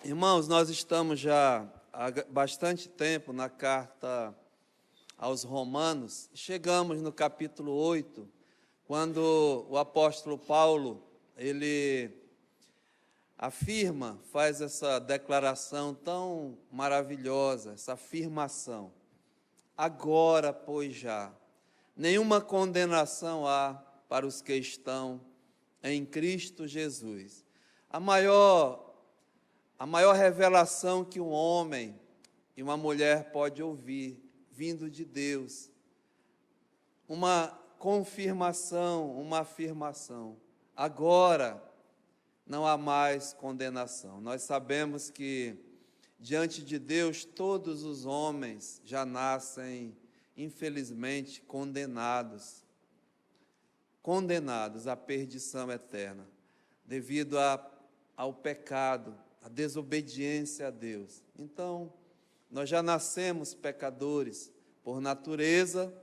Irmãos, nós estamos já há bastante tempo na carta aos Romanos. Chegamos no capítulo 8, quando o apóstolo Paulo, ele afirma, faz essa declaração tão maravilhosa, essa afirmação. Agora, pois já, nenhuma condenação há para os que estão em Cristo Jesus. A maior revelação que um homem e uma mulher pode ouvir, vindo de Deus, uma confirmação, uma afirmação. Agora não há mais condenação. Nós sabemos que, diante de Deus, todos os homens já nascem, infelizmente, condenados à perdição eterna, devido ao pecado, à desobediência a Deus. Então, nós já nascemos pecadores por natureza,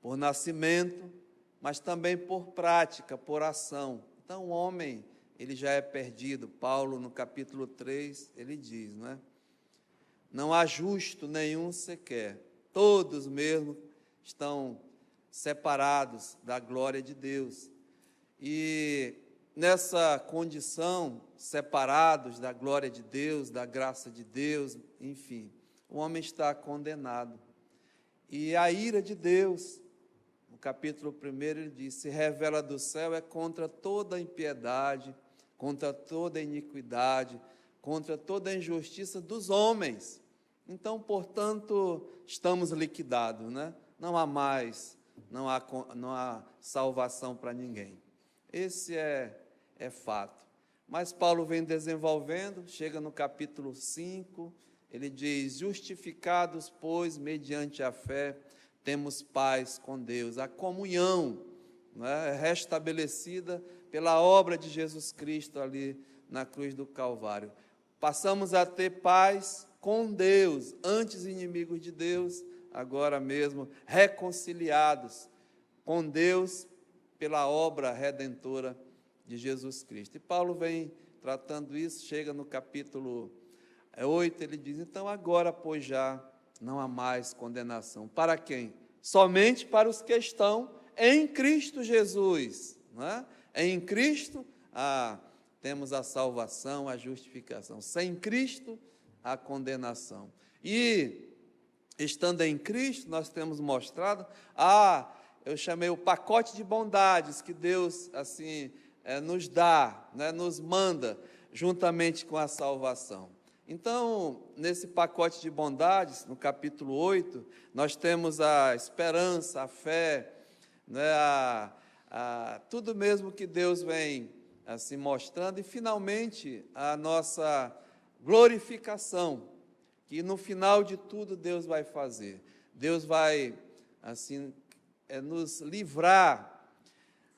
por nascimento, mas também por prática, por ação. Então, o homem, ele já é perdido. Paulo, no capítulo 3, ele diz, não é? Não há justo nenhum sequer. Todos mesmo estão separados da glória de Deus. E nessa condição, separados da glória de Deus, da graça de Deus, enfim, o homem está condenado. E a ira de Deus, no capítulo 1, ele diz, se revela do céu é contra toda a impiedade, contra toda a iniquidade, contra toda a injustiça dos homens. Então, portanto, estamos liquidados, né? Não há mais, não há salvação para ninguém. Esse é fato. Mas Paulo vem desenvolvendo, chega no capítulo 5, ele diz, justificados, pois, mediante a fé, temos paz com Deus. A comunhão, né, restabelecida pela obra de Jesus Cristo ali na cruz do Calvário. Passamos a ter paz com Deus, antes inimigos de Deus, agora mesmo reconciliados com Deus pela obra redentora de Jesus Cristo. E Paulo vem tratando isso, chega no capítulo 8, ele diz, então agora, pois já, não há mais condenação. Para quem? Somente para os que estão em Cristo Jesus. Não é? Em Cristo temos a salvação, a justificação. Sem Cristo, a condenação. E, estando em Cristo, nós temos mostrado, eu chamei o pacote de bondades que Deus, assim, nos dá, né, nos manda, juntamente com a salvação. Então, nesse pacote de bondades, no capítulo 8, nós temos a esperança, a fé, né, tudo mesmo que Deus vem assim mostrando, e finalmente a nossa glorificação, que no final de tudo Deus vai fazer. Deus vai assim nos livrar,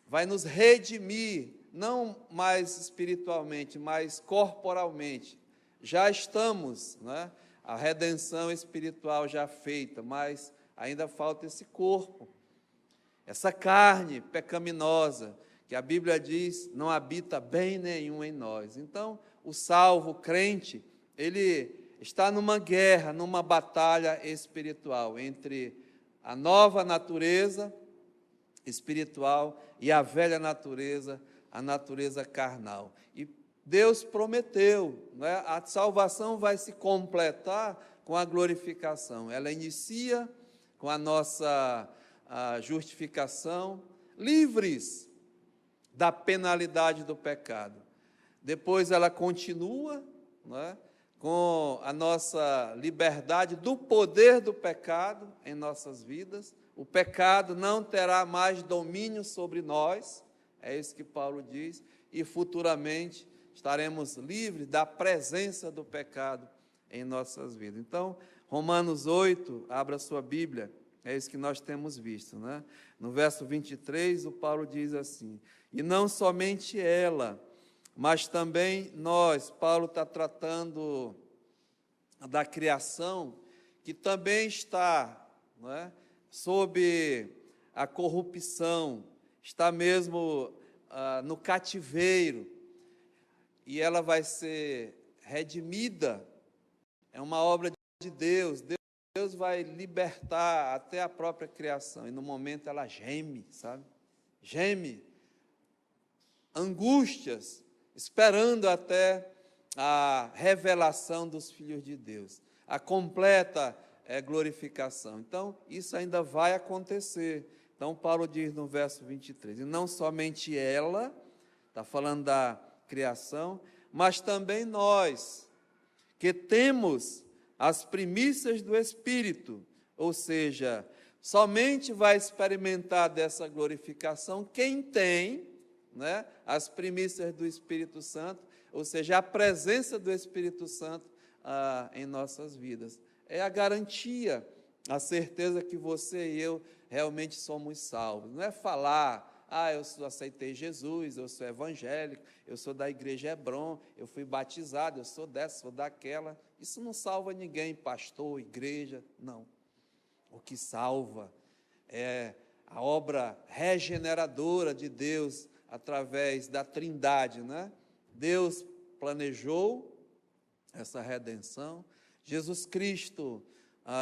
vai nos redimir, não mais espiritualmente, mas corporalmente. Já estamos, né, a redenção espiritual já feita, mas ainda falta esse corpo, essa carne pecaminosa, que a Bíblia diz, não habita bem nenhum em nós. Então, o salvo, o crente, ele está numa guerra, numa batalha espiritual, entre a nova natureza espiritual e a velha natureza, a natureza carnal. E Deus prometeu, né? A salvação vai se completar com a glorificação. Ela inicia com a nossa justificação, livres da penalidade do pecado. Depois ela continua, né, com a nossa liberdade do poder do pecado em nossas vidas. O pecado não terá mais domínio sobre nós, é isso que Paulo diz, e futuramente estaremos livres da presença do pecado em nossas vidas. Então, Romanos 8, abra sua Bíblia, é isso que nós temos visto, né? No verso 23, o Paulo diz assim, e não somente ela, mas também nós. Paulo está tratando da criação, que também está, não é, sob a corrupção, está mesmo no cativeiro, e ela vai ser redimida, é uma obra de Deus. Deus vai libertar até a própria criação, e no momento ela geme, sabe? Geme, angústias, esperando até a revelação dos filhos de Deus, a completa glorificação. Então, isso ainda vai acontecer. Então, Paulo diz no verso 23, e não somente ela, está falando da criação, mas também nós, que temos as primícias do Espírito, ou seja, somente vai experimentar dessa glorificação quem tem, né, as primícias do Espírito Santo, ou seja, a presença do Espírito Santo em nossas vidas. É a garantia, a certeza que você e eu realmente somos salvos. Não é falar, eu aceitei Jesus, eu sou evangélico, eu sou da igreja Hebron, eu fui batizado, eu sou dessa, sou daquela. Isso não salva ninguém, pastor, igreja, não. O que salva é a obra regeneradora de Deus através da Trindade, né? Deus planejou essa redenção, Jesus Cristo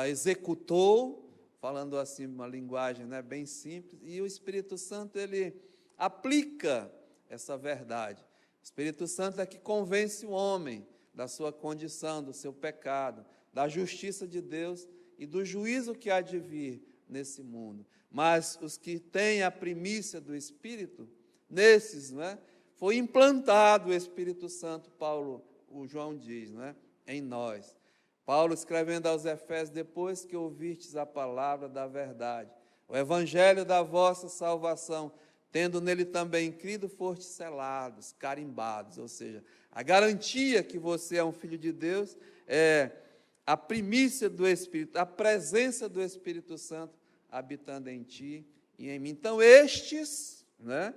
executou, falando assim uma linguagem, né, bem simples, e o Espírito Santo ele aplica essa verdade. O Espírito Santo é que convence o homem da sua condição, do seu pecado, da justiça de Deus e do juízo que há de vir nesse mundo. Mas os que têm a primícia do Espírito, nesses, não é, foi implantado o Espírito Santo, o João diz, não é, em nós. Paulo escrevendo aos Efésios, depois que ouvistes a palavra da verdade, o evangelho da vossa salvação, tendo nele também crido, fostes selados, carimbados, ou seja, a garantia que você é um filho de Deus é a primícia do Espírito, a presença do Espírito Santo habitando em ti e em mim. Então, estes, né,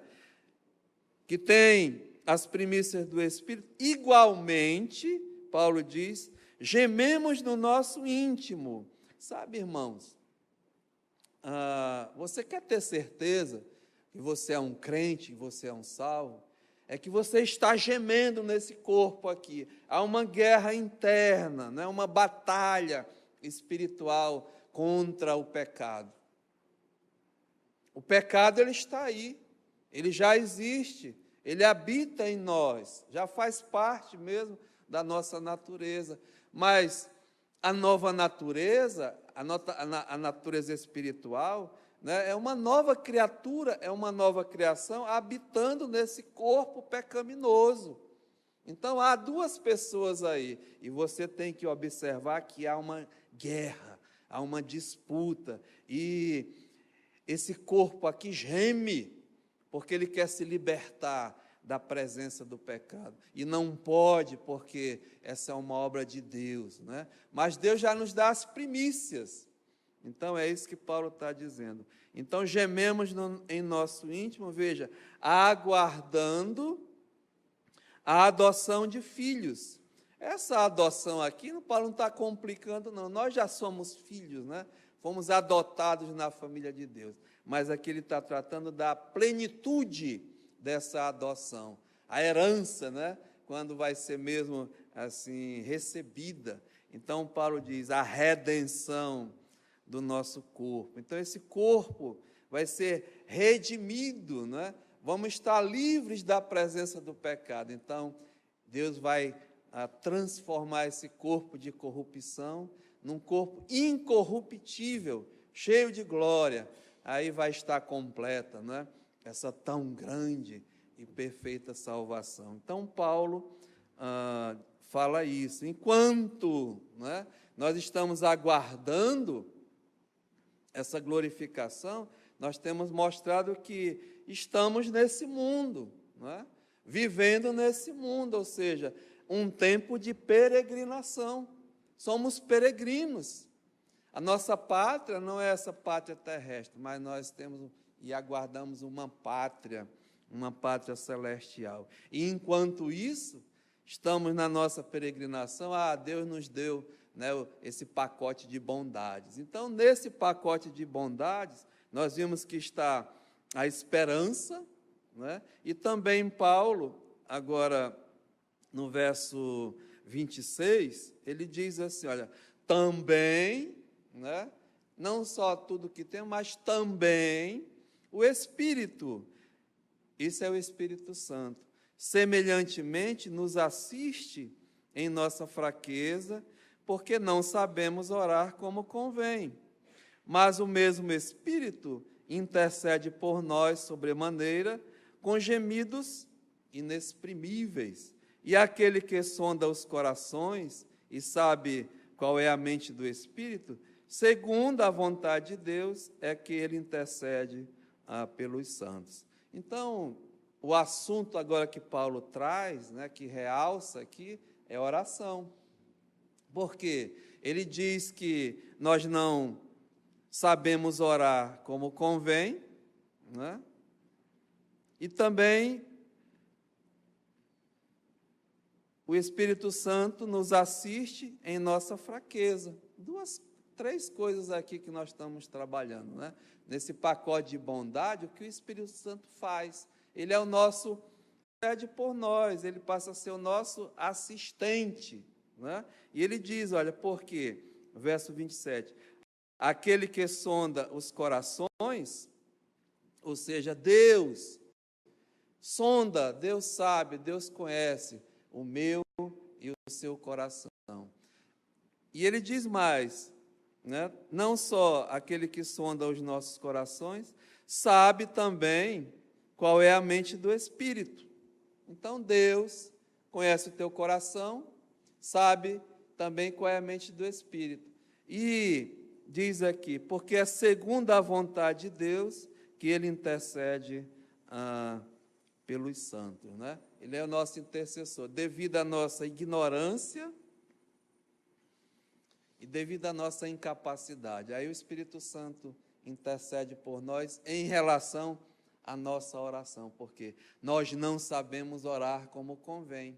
que têm as primícias do Espírito, igualmente, Paulo diz, gememos no nosso íntimo. Sabe, irmãos, você quer ter certeza que você é um crente, que você é um salvo? É que você está gemendo nesse corpo aqui. Há uma guerra interna, né? Uma batalha espiritual contra o pecado. O pecado, ele está aí, ele já existe, ele habita em nós, já faz parte mesmo da nossa natureza. Mas a nova natureza, a natureza espiritual, né, é uma nova criatura, é uma nova criação habitando nesse corpo pecaminoso. Então, há duas pessoas aí, e você tem que observar que há uma guerra, há uma disputa, e esse corpo aqui geme, porque ele quer se libertar da presença do pecado, e não pode, porque essa é uma obra de Deus, né? Mas Deus já nos dá as primícias. Então, é isso que Paulo está dizendo. Então, gememos em nosso íntimo, veja, aguardando a adoção de filhos. Essa adoção aqui, Paulo não está complicando, não. Nós já somos filhos, né? Fomos adotados na família de Deus. Mas aqui ele está tratando da plenitude dessa adoção. A herança, né? Quando vai ser mesmo assim recebida. Então, Paulo diz, a redenção do nosso corpo. Então, esse corpo vai ser redimido, né? Vamos estar livres da presença do pecado. Então, Deus vai transformar esse corpo de corrupção num corpo incorruptível, cheio de glória. Aí vai estar completa, né, essa tão grande e perfeita salvação. Então, Paulo fala isso. Enquanto, né, nós estamos aguardando essa glorificação, nós temos mostrado que estamos nesse mundo, não é? Vivendo nesse mundo, ou seja, um tempo de peregrinação. Somos peregrinos. A nossa pátria não é essa pátria terrestre, mas nós temos e aguardamos uma pátria celestial. E enquanto isso, estamos na nossa peregrinação, Deus nos deu, né, esse pacote de bondades. Então, nesse pacote de bondades, nós vimos que está a esperança, né, e também Paulo, agora no verso 26, ele diz assim, olha, também, né, não só tudo que tem, mas também o Espírito, isso é o Espírito Santo, semelhantemente nos assiste em nossa fraqueza, porque não sabemos orar como convém. Mas o mesmo Espírito intercede por nós sobremaneira, com gemidos inexprimíveis. E aquele que sonda os corações e sabe qual é a mente do Espírito, segundo a vontade de Deus, é que ele intercede pelos santos. Então, o assunto agora que Paulo traz, né, que realça aqui, é oração. Porque ele diz que nós não sabemos orar como convém, né? E também o Espírito Santo nos assiste em nossa fraqueza. Três coisas aqui que nós estamos trabalhando, né? Nesse pacote de bondade, o que o Espírito Santo faz? Ele é o nosso, pede por nós, ele passa a ser o nosso assistente, né? E ele diz, olha, por quê? Verso 27, aquele que sonda os corações, ou seja, Deus sonda, Deus sabe, Deus conhece o meu e o seu coração. E ele diz mais, né? Não só aquele que sonda os nossos corações, sabe também qual é a mente do Espírito. Então, Deus conhece o teu coração, sabe também qual é a mente do Espírito. E diz aqui, porque é segundo a vontade de Deus que ele intercede pelos santos, né? Ele é o nosso intercessor, devido à nossa ignorância e devido à nossa incapacidade. Aí o Espírito Santo intercede por nós em relação à nossa oração, porque nós não sabemos orar como convém.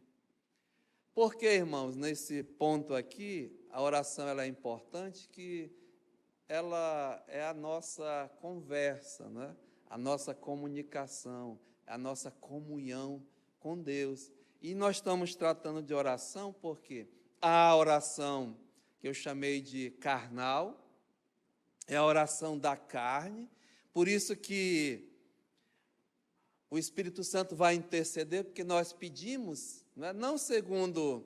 Porque, irmãos, nesse ponto aqui, a oração ela é importante, que ela é a nossa conversa, né? A nossa comunicação, a nossa comunhão com Deus. E nós estamos tratando de oração porque a oração que eu chamei de carnal é a oração da carne, por isso que o Espírito Santo vai interceder, porque nós pedimos, né, não segundo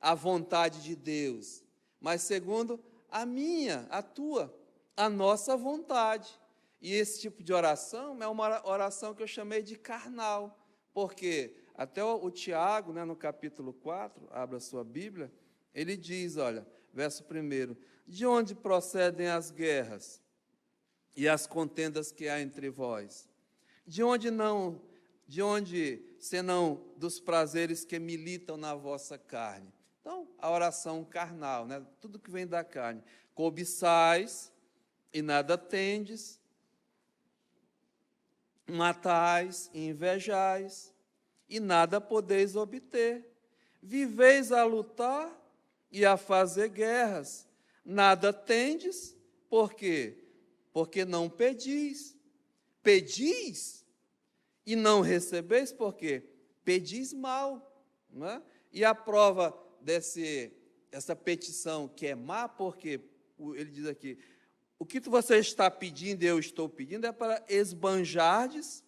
a vontade de Deus, mas segundo a minha, a tua, a nossa vontade. E esse tipo de oração é uma oração que eu chamei de carnal, porque até o Tiago, né, no capítulo 4, abra a sua Bíblia, ele diz, olha, verso 1, de onde procedem as guerras e as contendas que há entre vós? De onde senão dos prazeres que militam na vossa carne? Então, a oração carnal, né, tudo que vem da carne. Cobiçais e nada tendes, matais e invejais, e nada podeis obter. Viveis a lutar e a fazer guerras, nada tendes, por quê? Porque não pedis. Pedis e não recebeis, por quê? Pedis mal, não é? E a prova dessa petição que é má, porque ele diz aqui, o que você está pedindo, eu estou pedindo, é para esbanjardes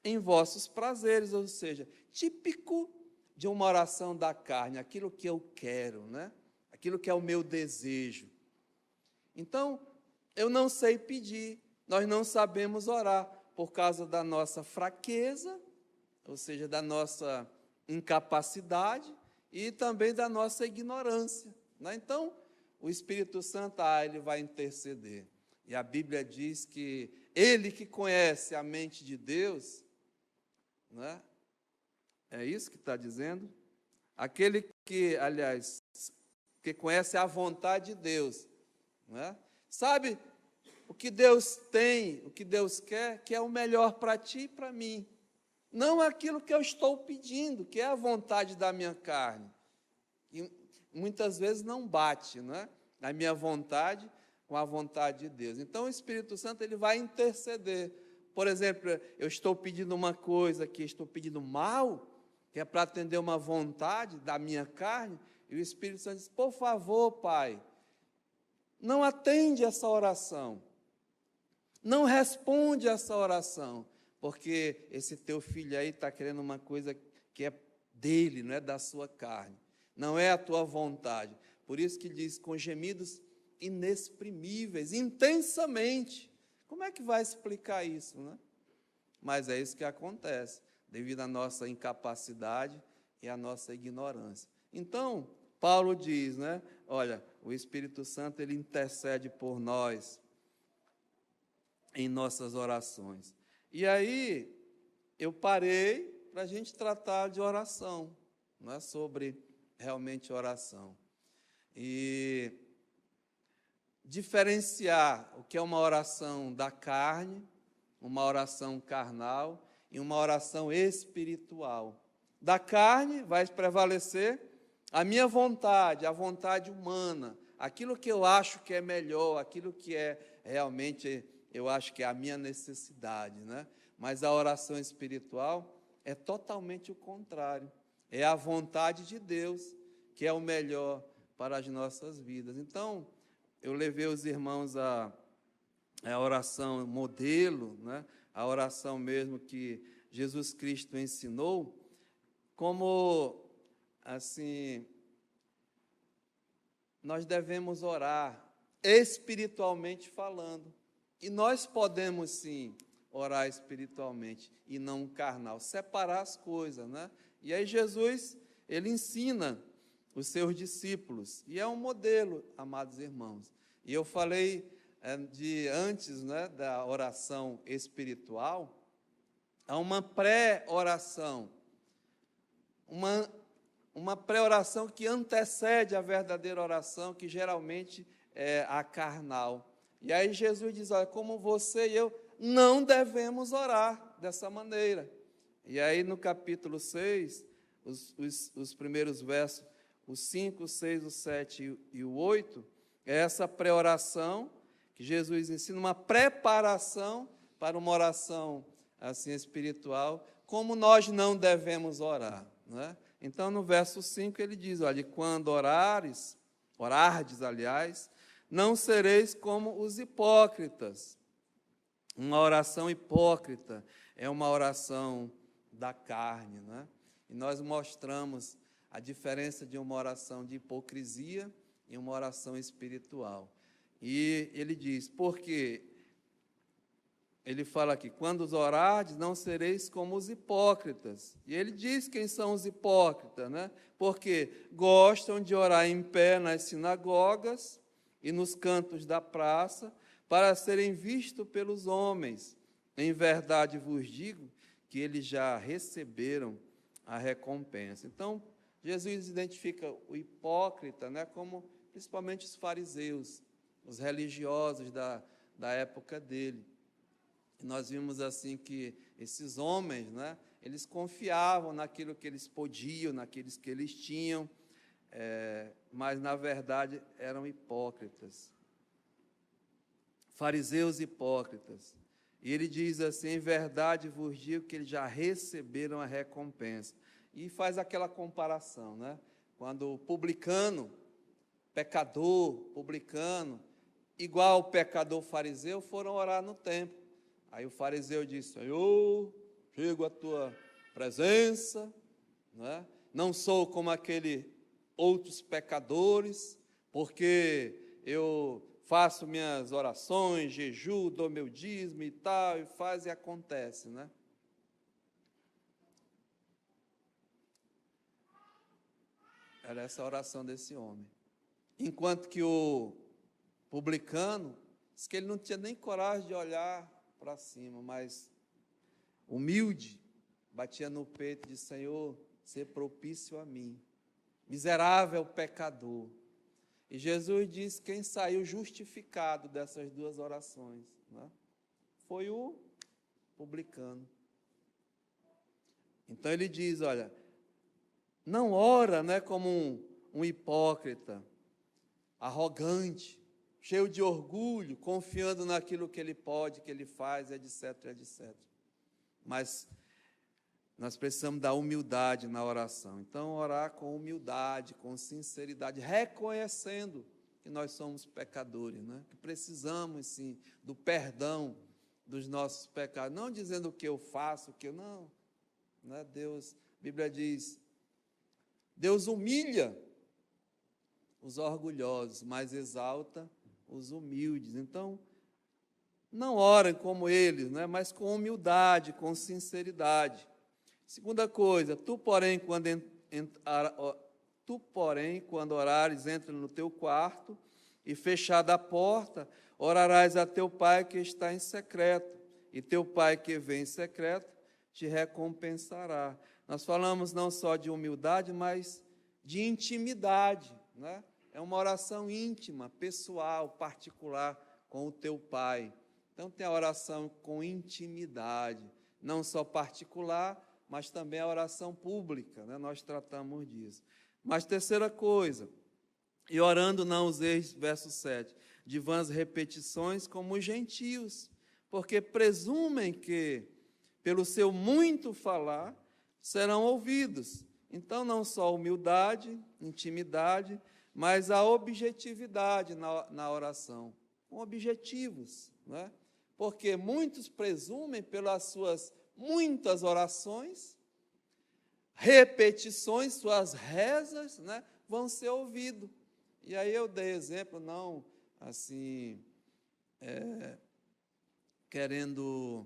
em vossos prazeres, ou seja, típico de uma oração da carne, aquilo que eu quero, né? Aquilo que é o meu desejo. Então, eu não sei pedir, nós não sabemos orar, por causa da nossa fraqueza, ou seja, da nossa incapacidade, e também da nossa ignorância, né? Então, o Espírito Santo, ele vai interceder. E a Bíblia diz que ele que conhece a mente de Deus, né? É isso que está dizendo? Aquele que, aliás, que conhece a vontade de Deus, né? Sabe o que Deus tem, o que Deus quer, que é o melhor para ti e para mim. Não aquilo que eu estou pedindo, que é a vontade da minha carne. E muitas vezes não bate, não é? A minha vontade com a vontade de Deus. Então, o Espírito Santo ele vai interceder. Por exemplo, eu estou pedindo uma coisa que estou pedindo mal, que é para atender uma vontade da minha carne, E o Espírito Santo diz: por favor, Pai, não atende essa oração, não responde essa oração, porque esse teu filho aí está querendo uma coisa que é dele, não é da sua carne, não é a tua vontade. Por isso que diz, com gemidos inexprimíveis, intensamente. Como é que vai explicar isso, né? Mas é isso que acontece, devido à nossa incapacidade e à nossa ignorância. Então, Paulo diz, né? Olha, o Espírito Santo, ele intercede por nós em nossas orações. E aí, eu parei para a gente tratar de oração, não é sobre realmente oração. E diferenciar o que é uma oração da carne, uma oração carnal e uma oração espiritual. Da carne vai prevalecer a minha vontade, a vontade humana, aquilo que eu acho que é melhor, aquilo que é realmente, eu acho que é a minha necessidade, né? Mas a oração espiritual é totalmente o contrário. É a vontade de Deus, que é o melhor para as nossas vidas. Então, eu levei os irmãos a oração modelo, né? A oração mesmo que Jesus Cristo ensinou, como, assim, nós devemos orar espiritualmente falando. E nós podemos, sim, orar espiritualmente e não carnal, separar as coisas, né? E aí Jesus, ele ensina os seus discípulos, e é um modelo, amados irmãos. E eu falei antes, né, da oração espiritual, há uma pré-oração, uma pré-oração que antecede a verdadeira oração, que geralmente é a carnal. E aí Jesus diz, olha, como você e eu não devemos orar dessa maneira. E aí no capítulo 6, os primeiros versos, os 5, o 6, o 7 e o 8, é essa pré-oração que Jesus ensina, uma preparação para uma oração assim espiritual, como nós não devemos orar, né? Então, no verso 5, ele diz, olha, quando orardes, aliás, não sereis como os hipócritas. Uma oração hipócrita é uma oração da carne, né? E nós mostramos a diferença de uma oração de hipocrisia e uma oração espiritual. E ele diz, porque ele fala aqui, quando os orardes, não sereis como os hipócritas. E ele diz quem são os hipócritas, né? Porque gostam de orar em pé nas sinagogas e nos cantos da praça, para serem vistos pelos homens. Em verdade vos digo que eles já receberam a recompensa. Então, Jesus identifica o hipócrita, né, como principalmente os fariseus, os religiosos da época dele. E nós vimos assim que esses homens, né, eles confiavam naquilo que eles podiam, naqueles que eles tinham, mas na verdade eram hipócritas. Fariseus hipócritas. E ele diz assim, em verdade vos digo que eles já receberam a recompensa. E faz aquela comparação, né? Quando o publicano, pecador, publicano, igual o pecador fariseu, foram orar no templo. Aí o fariseu disse, Senhor, chego à tua presença, né? Não sou como aqueles outros pecadores, porque eu faço minhas orações, jejuo, dou meu dízimo e tal, e faz e acontece, né? Era essa a oração desse homem. Enquanto que o publicano, disse que ele não tinha nem coragem de olhar para cima, mas humilde, batia no peito e disse, Senhor, ser propício a mim, miserável pecador. E Jesus disse, quem saiu justificado dessas duas orações, né, foi o publicano. Então ele diz, olha, não ora, né, como um hipócrita, arrogante, cheio de orgulho, confiando naquilo que ele pode, que ele faz, etc, etc. Mas nós precisamos da humildade na oração. Então, orar com humildade, com sinceridade, reconhecendo que nós somos pecadores, né? Que precisamos, sim, do perdão dos nossos pecados. Não dizendo o que eu faço, o que eu não. Né? Deus, a Bíblia diz, Deus humilha os orgulhosos, mas exalta os humildes. Então, não orem como eles, né? Mas com humildade, com sinceridade. Segunda coisa, tu, porém, quando orares, entra no teu quarto e, fechada a porta, orarás a teu Pai que está em secreto, e teu Pai que vem em secreto te recompensará. Nós falamos não só de humildade, mas de intimidade, né? É uma oração íntima, pessoal, particular com o teu Pai. Então, tem a oração com intimidade, não só particular, mas também a oração pública, né? Nós tratamos disso. Mas terceira coisa, e orando não useis, verso 7, de vãs repetições como os gentios, porque presumem que, pelo seu muito falar, serão ouvidos. Então, não só humildade, intimidade, mas a objetividade na oração, com objetivos, né? Porque muitos presumem, pelas suas muitas orações, repetições, suas rezas, né, vão ser ouvidos. E aí eu dei exemplo, não assim, querendo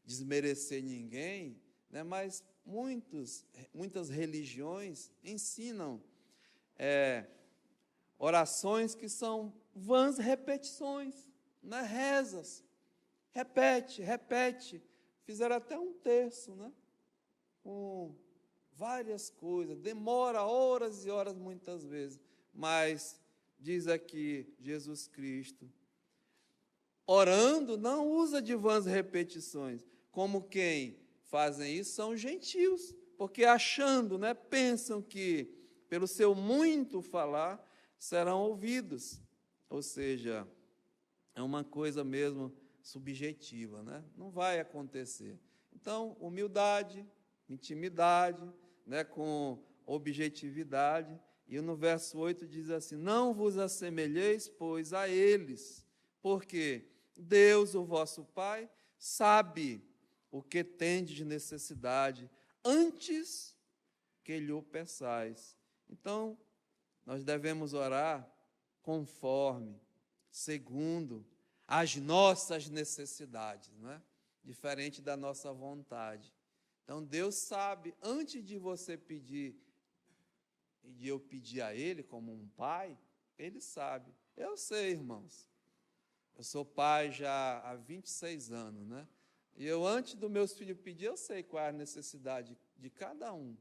desmerecer ninguém, né, mas muitas religiões ensinam orações que são vãs repetições, né, rezas. Repete. Fizeram até um terço, né, com várias coisas, demora horas e horas muitas vezes, mas diz aqui Jesus Cristo, orando não usa de vãs repetições, como quem fazem isso são gentios, porque achando, né, pensam que pelo seu muito falar serão ouvidos, ou seja, é uma coisa mesmo subjetiva, né? Não vai acontecer. Então, humildade, intimidade, né, com objetividade. E no verso 8 diz assim, não vos assemelheis, pois, a eles, porque Deus, o vosso Pai, sabe o que tendes de necessidade, antes que lhe o peçais. Então, nós devemos orar conforme, segundo as nossas necessidades, não é? Diferente da nossa vontade. Então, Deus sabe, antes de você pedir, e de eu pedir a Ele como um pai, Ele sabe. Eu sei, irmãos. Eu sou pai já há 26 anos, né? E eu, antes dos meus filhos pedir, eu sei qual é a necessidade de cada um.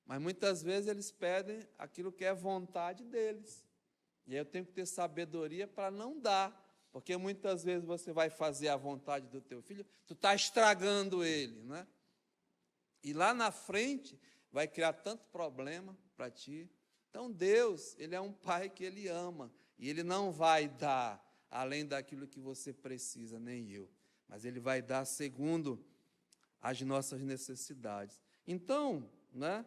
Mas muitas vezes eles pedem aquilo que é vontade deles. E aí eu tenho que ter sabedoria para não dar. Porque muitas vezes você vai fazer a vontade do teu filho, tu está estragando ele, né? E lá na frente vai criar tanto problema para ti. Então Deus, Ele é um Pai que Ele ama. E Ele não vai dar além daquilo que você precisa, nem eu. Mas Ele vai dar segundo as nossas necessidades. Então, né?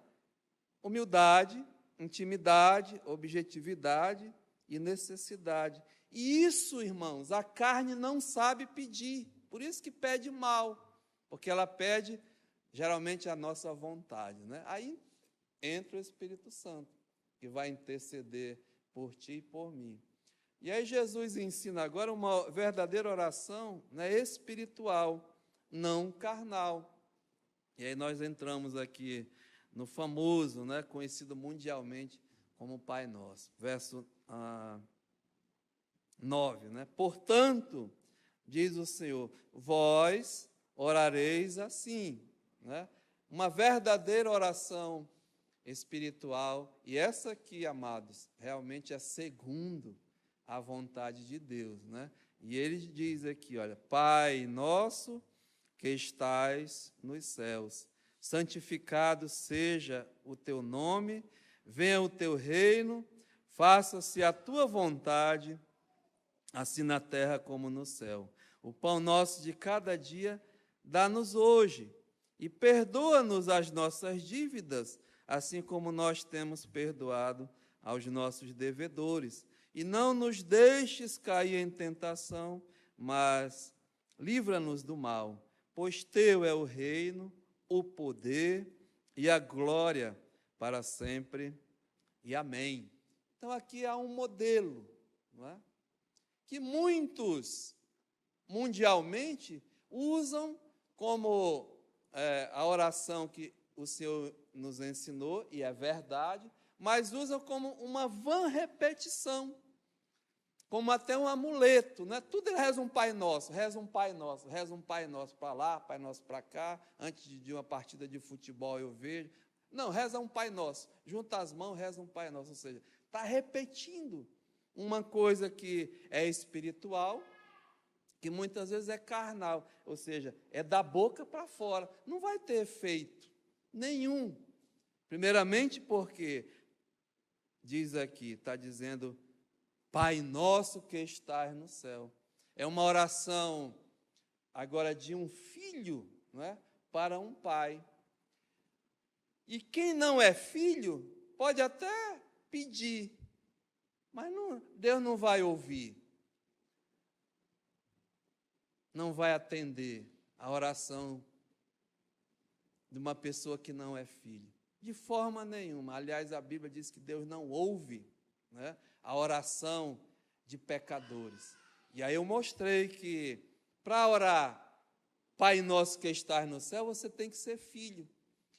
Humildade, intimidade, objetividade e necessidade. E isso, irmãos, a carne não sabe pedir, por isso que pede mal, porque ela pede geralmente a nossa vontade, né? Aí entra o Espírito Santo, que vai interceder por ti e por mim. E aí Jesus ensina agora uma verdadeira oração, né, espiritual, não carnal. E aí nós entramos aqui no famoso, né, conhecido mundialmente como Pai Nosso, verso 9, né? Portanto, diz o Senhor, vós orareis assim, né? Uma verdadeira oração espiritual, e essa aqui, amados, realmente é segundo a vontade de Deus, né? E ele diz aqui, olha, Pai nosso que estais nos céus, santificado seja o teu nome, venha o teu reino, faça-se a tua vontade, assim na terra como no céu. O pão nosso de cada dia dá-nos hoje, e perdoa-nos as nossas dívidas, assim como nós temos perdoado aos nossos devedores. E não nos deixes cair em tentação, mas livra-nos do mal, pois teu é o reino, o poder e a glória para sempre. E amém. Então aqui há um modelo, não é? Que muitos mundialmente usam como a oração que o Senhor nos ensinou, e é verdade, mas usam como uma vã repetição, como até um amuleto, né? Tudo reza um Pai Nosso, reza um Pai Nosso, reza um Pai Nosso para lá, Pai Nosso para cá, antes de uma partida de futebol eu vejo. Não, reza um Pai Nosso, junta as mãos, reza um Pai Nosso, ou seja, está repetindo uma coisa que é espiritual, que muitas vezes é carnal, ou seja, é da boca para fora, não vai ter efeito nenhum. Primeiramente porque, diz aqui, está dizendo, Pai nosso que estás no céu. É uma oração agora de um filho, não é? Para um pai. E quem não é filho pode até pedir, mas Deus não vai ouvir, não vai atender a oração de uma pessoa que não é filho, de forma nenhuma. Aliás, a Bíblia diz que Deus não ouve, né, a oração de pecadores. E aí eu mostrei que para orar Pai Nosso que estás no céu, você tem que ser filho.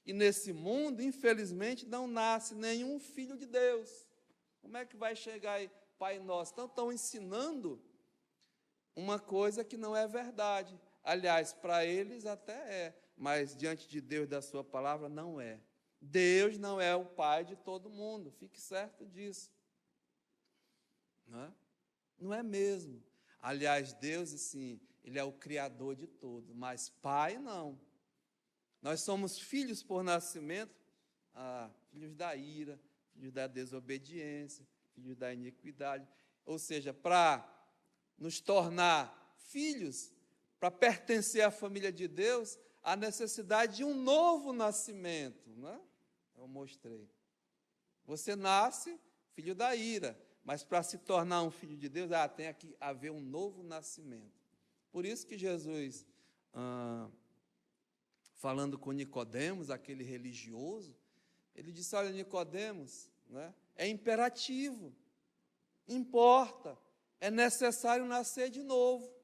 E nesse mundo, infelizmente, não nasce nenhum filho de Deus. Como é que vai chegar aí, Pai Nosso? Então, estão ensinando uma coisa que não é verdade. Aliás, para eles até é, mas diante de Deus, da sua palavra, não é. Deus não é o Pai de todo mundo, fique certo disso. Não é mesmo. Aliás, Deus, sim, Ele é o Criador de tudo, mas Pai não. Nós somos filhos por nascimento, filhos da ira, filhos da desobediência, filhos da iniquidade. Ou seja, para nos tornar filhos, para pertencer à família de Deus, há necessidade de um novo nascimento, né? Eu mostrei. Você nasce filho da ira, mas para se tornar um filho de Deus, tem que haver um novo nascimento. Por isso que Jesus, falando com Nicodemos, aquele religioso, ele disse, olha, Nicodemos, né, é imperativo, importa, é necessário nascer de novo.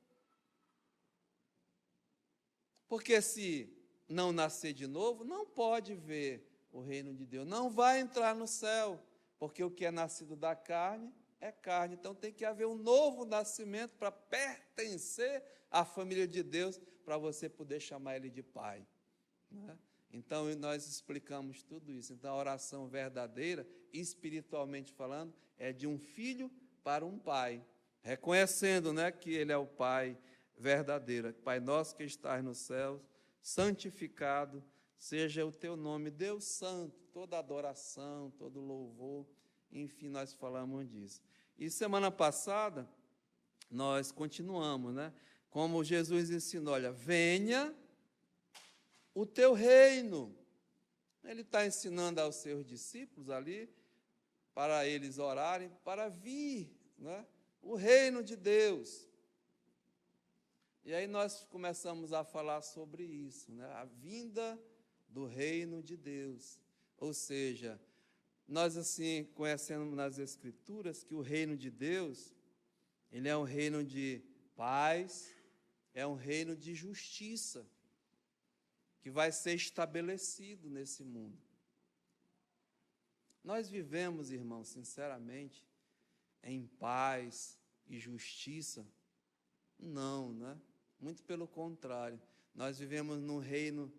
Porque se não nascer de novo, não pode ver o reino de Deus, não vai entrar no céu, porque o que é nascido da carne é carne. Então tem que haver um novo nascimento para pertencer à família de Deus, para você poder chamar Ele de Pai. Né? Então nós explicamos tudo isso. Então a oração verdadeira, espiritualmente falando, é de um filho para um pai, reconhecendo, né, que Ele é o Pai verdadeiro. Pai nosso que estás no céu, santificado seja o teu nome, Deus Santo, toda adoração, todo louvor, enfim, nós falamos disso. E semana passada, nós continuamos, né? Como Jesus ensinou, olha, venha o teu reino. Ele está ensinando aos seus discípulos ali, para eles orarem, para vir, né, o reino de Deus. E aí nós começamos a falar sobre isso, né, a vinda do reino de Deus. Ou seja, nós assim conhecemos nas Escrituras que o reino de Deus, ele é um reino de paz, é um reino de justiça, que vai ser estabelecido nesse mundo. Nós vivemos, irmãos, sinceramente, em paz e justiça? Não, né? Muito pelo contrário. Nós vivemos num reino,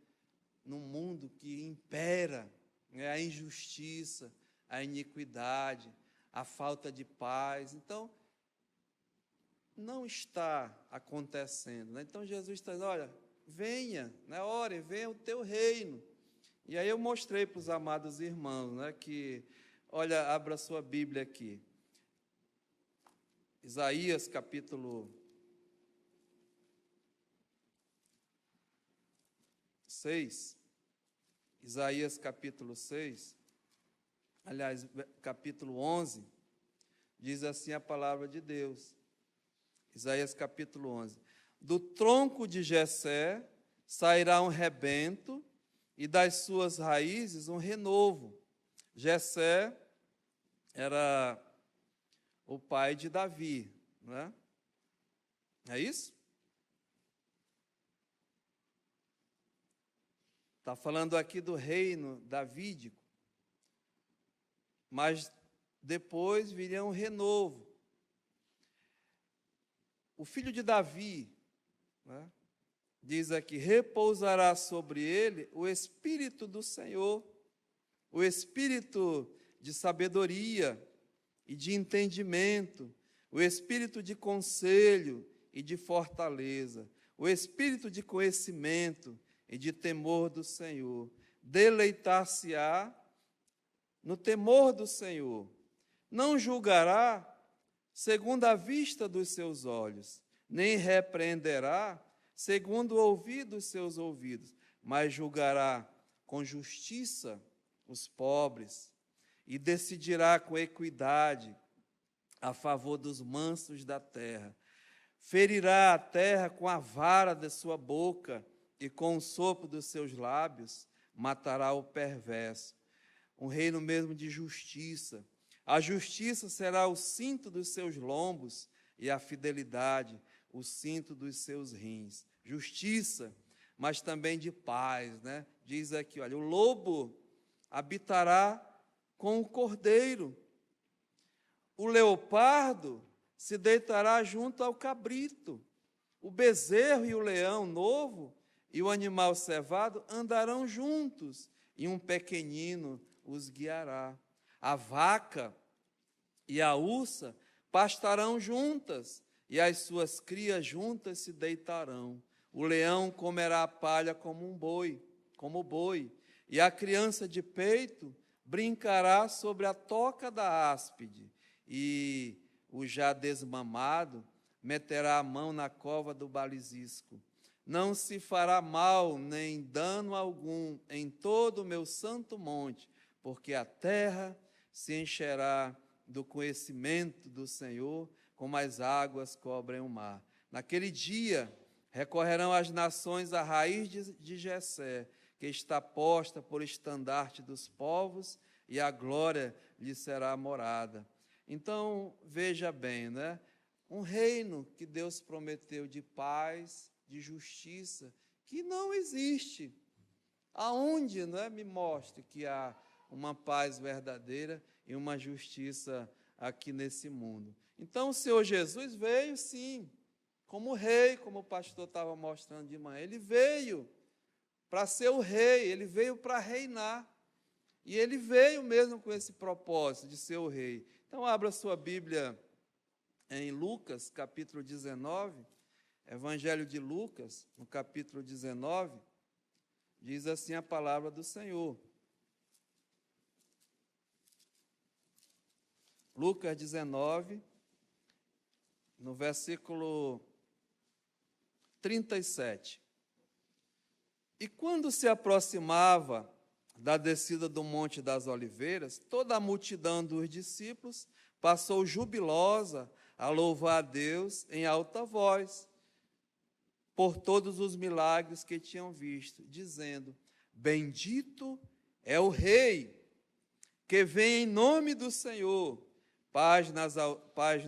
num mundo que impera, né, a injustiça, a iniquidade, a falta de paz. Então, não está acontecendo, né? Então, Jesus está dizendo, olha, venha, né, ore, venha o teu reino. E aí eu mostrei para os amados irmãos, né, que, olha, abra sua Bíblia aqui. Isaías, capítulo 6, Isaías capítulo 6, aliás, capítulo 11, diz assim a palavra de Deus. Isaías capítulo 11. Do tronco de Jessé sairá um rebento, e das suas raízes um renovo. Jessé era o pai de Davi, né? É isso? Está falando aqui do reino davídico, mas depois viria um renovo. O filho de Davi, né, diz aqui, repousará sobre ele o Espírito do Senhor, o Espírito de sabedoria e de entendimento, o Espírito de conselho e de fortaleza, o Espírito de conhecimento e de temor do Senhor. Deleitar-se-á no temor do Senhor. Não julgará segundo a vista dos seus olhos, nem repreenderá segundo o ouvido dos seus ouvidos, mas julgará com justiça os pobres e decidirá com equidade a favor dos mansos da terra. Ferirá a terra com a vara de sua boca e com o sopro dos seus lábios matará o perverso. Um reino mesmo de justiça. A justiça será o cinto dos seus lombos e a fidelidade o cinto dos seus rins. Justiça, mas também de paz, né? Diz aqui, olha, o lobo habitará com o cordeiro. O leopardo se deitará junto ao cabrito. O bezerro e o leão novo e o animal cevado andarão juntos, e um pequenino os guiará. A vaca e a ursa pastarão juntas, e as suas crias juntas se deitarão. O leão comerá a palha como boi, e a criança de peito brincará sobre a toca da áspide, e o já desmamado meterá a mão na cova do balizisco. Não se fará mal nem dano algum em todo o meu santo monte, porque a terra se encherá do conhecimento do Senhor, como as águas cobrem o mar. Naquele dia recorrerão as nações à raiz de Jessé, que está posta por estandarte dos povos, e a glória lhe será morada. Então, veja bem, né? Um reino que Deus prometeu de paz, de justiça, que não existe. Aonde, né, me mostre que há uma paz verdadeira e uma justiça aqui nesse mundo. Então, o Senhor Jesus veio, sim, como rei, como o pastor estava mostrando de manhã. Ele veio para ser o rei, ele veio para reinar. E ele veio mesmo com esse propósito de ser o rei. Então, abra sua Bíblia em Lucas, capítulo 19, Evangelho de Lucas, no capítulo 19, diz assim a palavra do Senhor. Lucas 19, no versículo 37. E quando se aproximava da descida do Monte das Oliveiras, toda a multidão dos discípulos passou jubilosa a louvar a Deus em alta voz, por todos os milagres que tinham visto, dizendo: bendito é o Rei, que vem em nome do Senhor, paz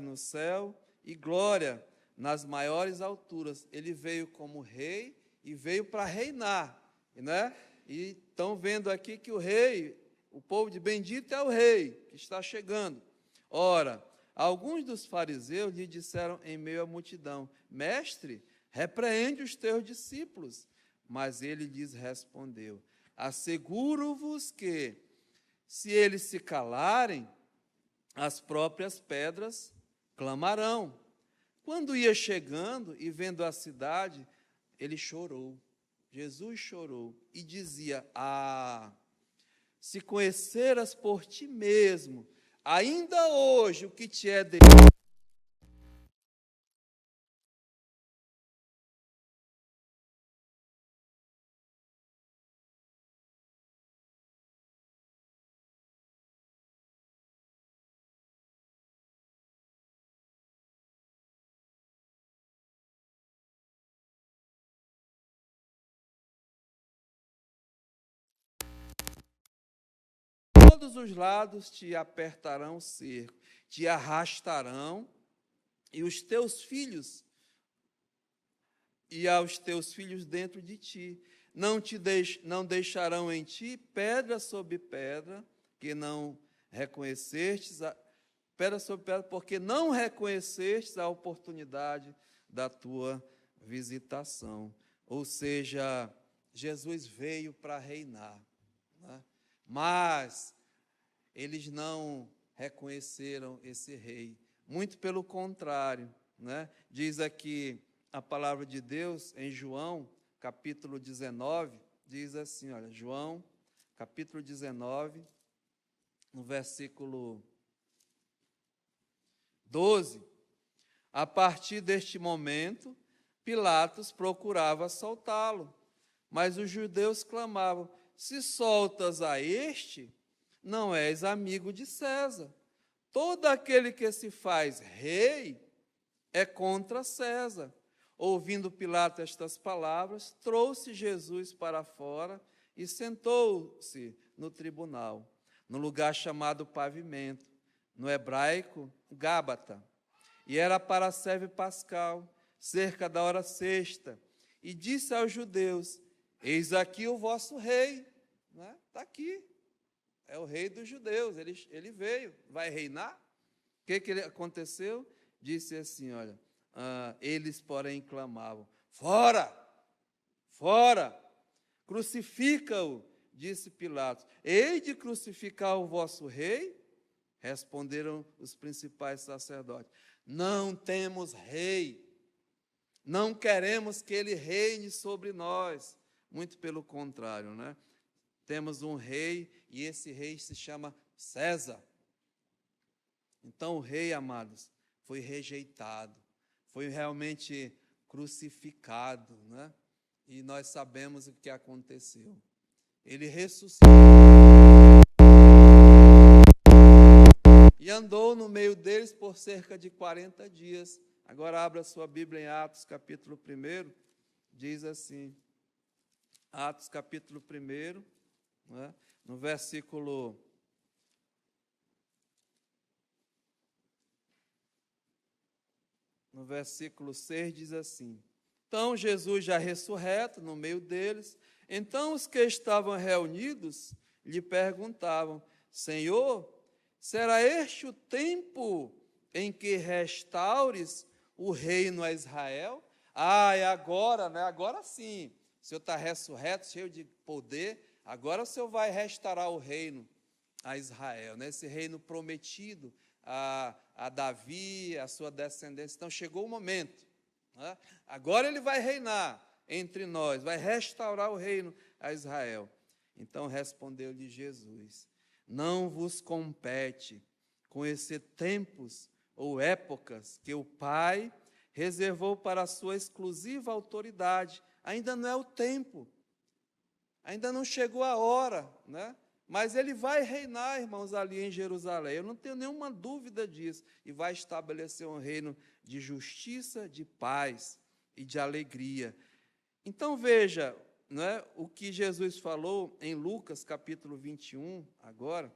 no céu e glória nas maiores alturas. Ele veio como rei e veio para reinar, né? E estão vendo aqui que o rei, o povo de bendito é o rei, que está chegando. Ora, alguns dos fariseus lhe disseram em meio à multidão: mestre, repreende os teus discípulos. Mas ele lhes respondeu: asseguro-vos que, se eles se calarem, as próprias pedras clamarão. Quando ia chegando e vendo a cidade, ele chorou. Jesus chorou e dizia: se conheceras por ti mesmo, ainda hoje o que te é devido, todos os lados te apertarão o cerco, te arrastarão, e os teus filhos, e aos teus filhos dentro de ti. Não deixarão em ti pedra sobre pedra, que não reconhecestes, pedra sobre pedra, porque não reconhecestes a oportunidade da tua visitação. Ou seja, Jesus veio para reinar, né? Mas eles não reconheceram esse rei. Muito pelo contrário, né? Diz aqui a palavra de Deus em João, capítulo 19, diz assim, olha, João, capítulo 19, no versículo 12, a partir deste momento, Pilatos procurava soltá-lo, mas os judeus clamavam, se soltas a este, não és amigo de César. Todo aquele que se faz rei é contra César. Ouvindo Pilatos estas palavras, trouxe Jesus para fora e sentou-se no tribunal, no lugar chamado Pavimento, no hebraico, Gábata. E era para a serve pascal, cerca da hora sexta. E disse aos judeus, eis aqui o vosso rei. Está aqui, é o rei dos judeus, ele veio, vai reinar. O que aconteceu? Disse assim, olha, eles, porém, clamavam, fora, fora, crucifica-o, disse Pilatos. Hei de crucificar o vosso rei? Responderam os principais sacerdotes, não temos rei, não queremos que ele reine sobre nós. Muito pelo contrário, né? Temos um rei e esse rei se chama César. Então o rei, amados, foi rejeitado, foi realmente crucificado, né? E nós sabemos o que aconteceu. Ele ressuscitou e andou no meio deles por cerca de 40 dias. Agora abra sua Bíblia em Atos, capítulo 1, diz assim, Atos, capítulo 1, né? No versículo 6 diz assim, então Jesus já ressurreto no meio deles, então os que estavam reunidos lhe perguntavam, Senhor, será este o tempo em que restaures o reino a Israel? É agora, né? Agora sim, o Senhor está ressurreto, cheio de poder, agora o Senhor vai restaurar o reino a Israel, né? Esse reino prometido a Davi, a sua descendência. Então chegou o momento, né? Agora ele vai reinar entre nós, vai restaurar o reino a Israel. Então respondeu-lhe Jesus, não vos compete conhecer tempos ou épocas que o Pai reservou para a sua exclusiva autoridade. Ainda não é o tempo, ainda não chegou a hora, né? Mas ele vai reinar, irmãos, ali em Jerusalém. Eu não tenho nenhuma dúvida disso. E vai estabelecer um reino de justiça, de paz e de alegria. Então veja, né, o que Jesus falou em Lucas capítulo 21, agora,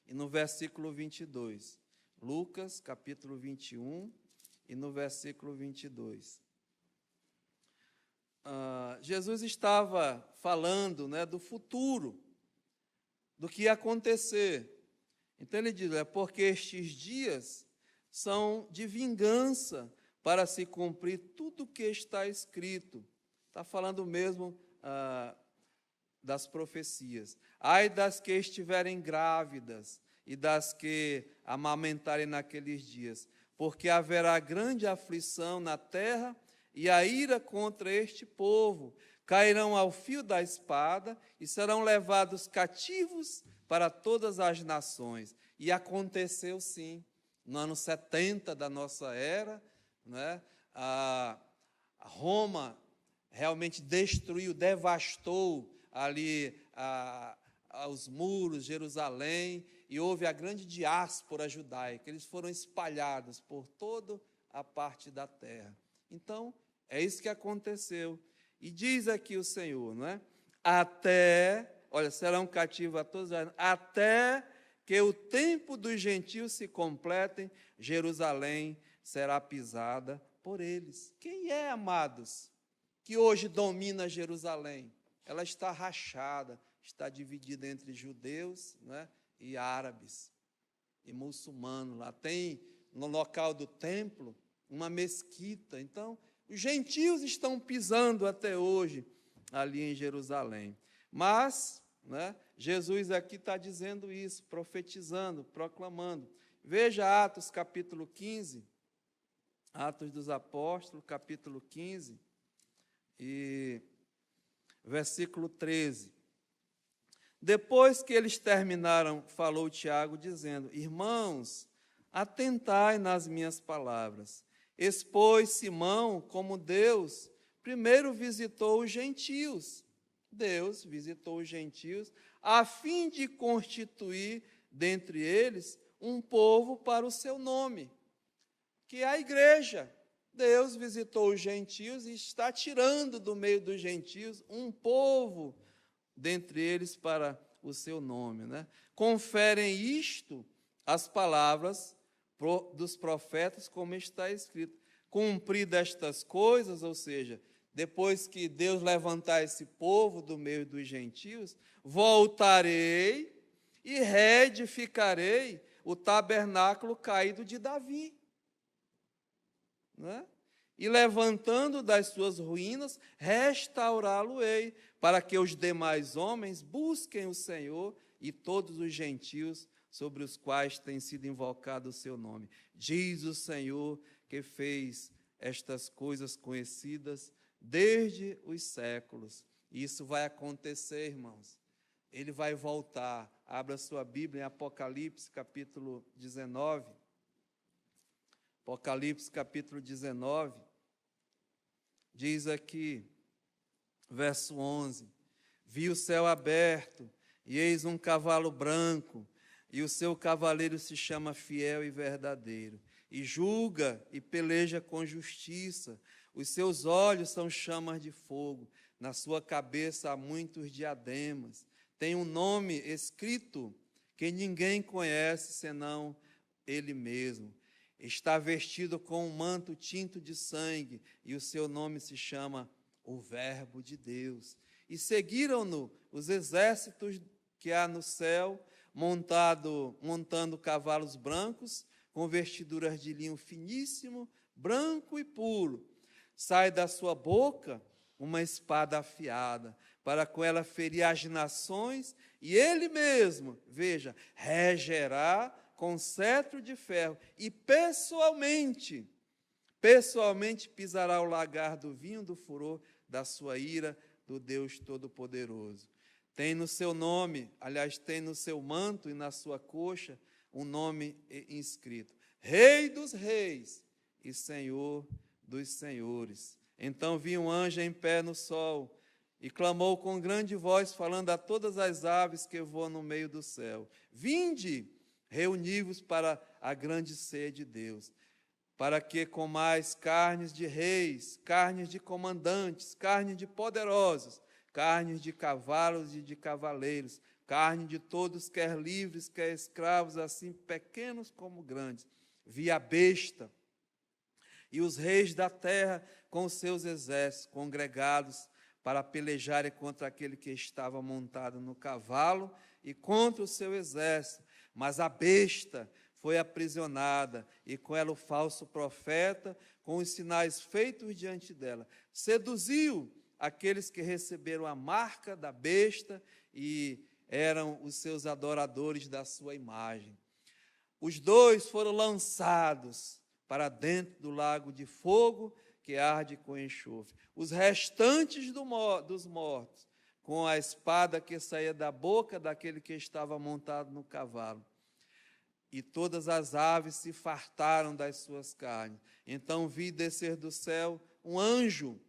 e no versículo 22. Lucas capítulo 21 e no versículo 22. Jesus estava falando, né, do futuro, do que ia acontecer. Então ele diz, porque estes dias são de vingança para se cumprir tudo o que está escrito. Está falando mesmo das profecias. Ai das que estiverem grávidas e das que amamentarem naqueles dias, porque haverá grande aflição na terra e a ira contra este povo. Cairão ao fio da espada e serão levados cativos para todas as nações. E aconteceu sim, no ano 70 da nossa era, né, a Roma realmente destruiu, devastou ali os muros, Jerusalém, e houve a grande diáspora judaica. Eles foram espalhados por toda a parte da terra. Então, é isso que aconteceu. E diz aqui o Senhor, não é? Até olha, serão cativos a todos, até que o tempo dos gentios se completem, Jerusalém será pisada por eles. Quem é, amados, que hoje domina Jerusalém? Ela está rachada, está dividida entre judeus, né, e árabes, e muçulmanos. Lá tem, no local do templo, uma mesquita. Então, os gentios estão pisando até hoje ali em Jerusalém. Mas, né, Jesus aqui está dizendo isso, profetizando, proclamando. Veja Atos capítulo 15, Atos dos Apóstolos, capítulo 15, e versículo 13. Depois que eles terminaram, falou Tiago, dizendo: irmãos, atentai nas minhas palavras. Expôs Simão como Deus primeiro visitou os gentios. Deus visitou os gentios a fim de constituir dentre eles um povo para o seu nome, que é a igreja. Deus visitou os gentios e está tirando do meio dos gentios um povo dentre eles para o seu nome, né? Conferem isto as palavras dos profetas, como está escrito. Cumpridas estas coisas, ou seja, depois que Deus levantar esse povo do meio dos gentios, voltarei e reedificarei o tabernáculo caído de Davi, né? E levantando das suas ruínas, restaurá-lo-ei, para que os demais homens busquem o Senhor e todos os gentios sobre os quais tem sido invocado o seu nome. Diz o Senhor que fez estas coisas conhecidas desde os séculos. Isso vai acontecer, irmãos. Ele vai voltar. Abra sua Bíblia em Apocalipse, capítulo 19. Apocalipse, capítulo 19. Diz aqui, verso 11: vi o céu aberto, e eis um cavalo branco, e o seu cavaleiro se chama Fiel e Verdadeiro, e julga e peleja com justiça. Os seus olhos são chamas de fogo, na sua cabeça há muitos diademas. Tem um nome escrito que ninguém conhece senão ele mesmo. Está vestido com um manto tinto de sangue, e o seu nome se chama o Verbo de Deus. E seguiram-no os exércitos que há no céu, montando cavalos brancos, com vestiduras de linho finíssimo, branco e puro. Sai da sua boca uma espada afiada, para com ela ferir as nações, e ele mesmo, veja, regerá com cetro de ferro, e pessoalmente pisará o lagar do vinho do furor da sua ira, do Deus Todo-Poderoso. Tem no seu nome, aliás, tem no seu manto e na sua coxa um nome inscrito: Rei dos Reis e Senhor dos Senhores. Então vi um anjo em pé no sol, e clamou com grande voz, falando a todas as aves que voam no meio do céu: vinde, reuni-vos para a grande ceia de Deus, para que comais carnes de reis, carnes de comandantes, carne de poderosos, carnes de cavalos e de cavaleiros, carne de todos, quer livres, quer escravos, assim pequenos como grandes. Vi a besta e os reis da terra com os seus exércitos congregados para pelejarem contra aquele que estava montado no cavalo e contra o seu exército. Mas a besta foi aprisionada, e com ela o falso profeta, com os sinais feitos diante dela, seduziu aqueles que receberam a marca da besta e eram os seus adoradores da sua imagem. Os dois foram lançados para dentro do lago de fogo que arde com enxofre. Os restantes dos mortos, com a espada que saía da boca daquele que estava montado no cavalo. E todas as aves se fartaram das suas carnes. Então vi descer do céu um anjo,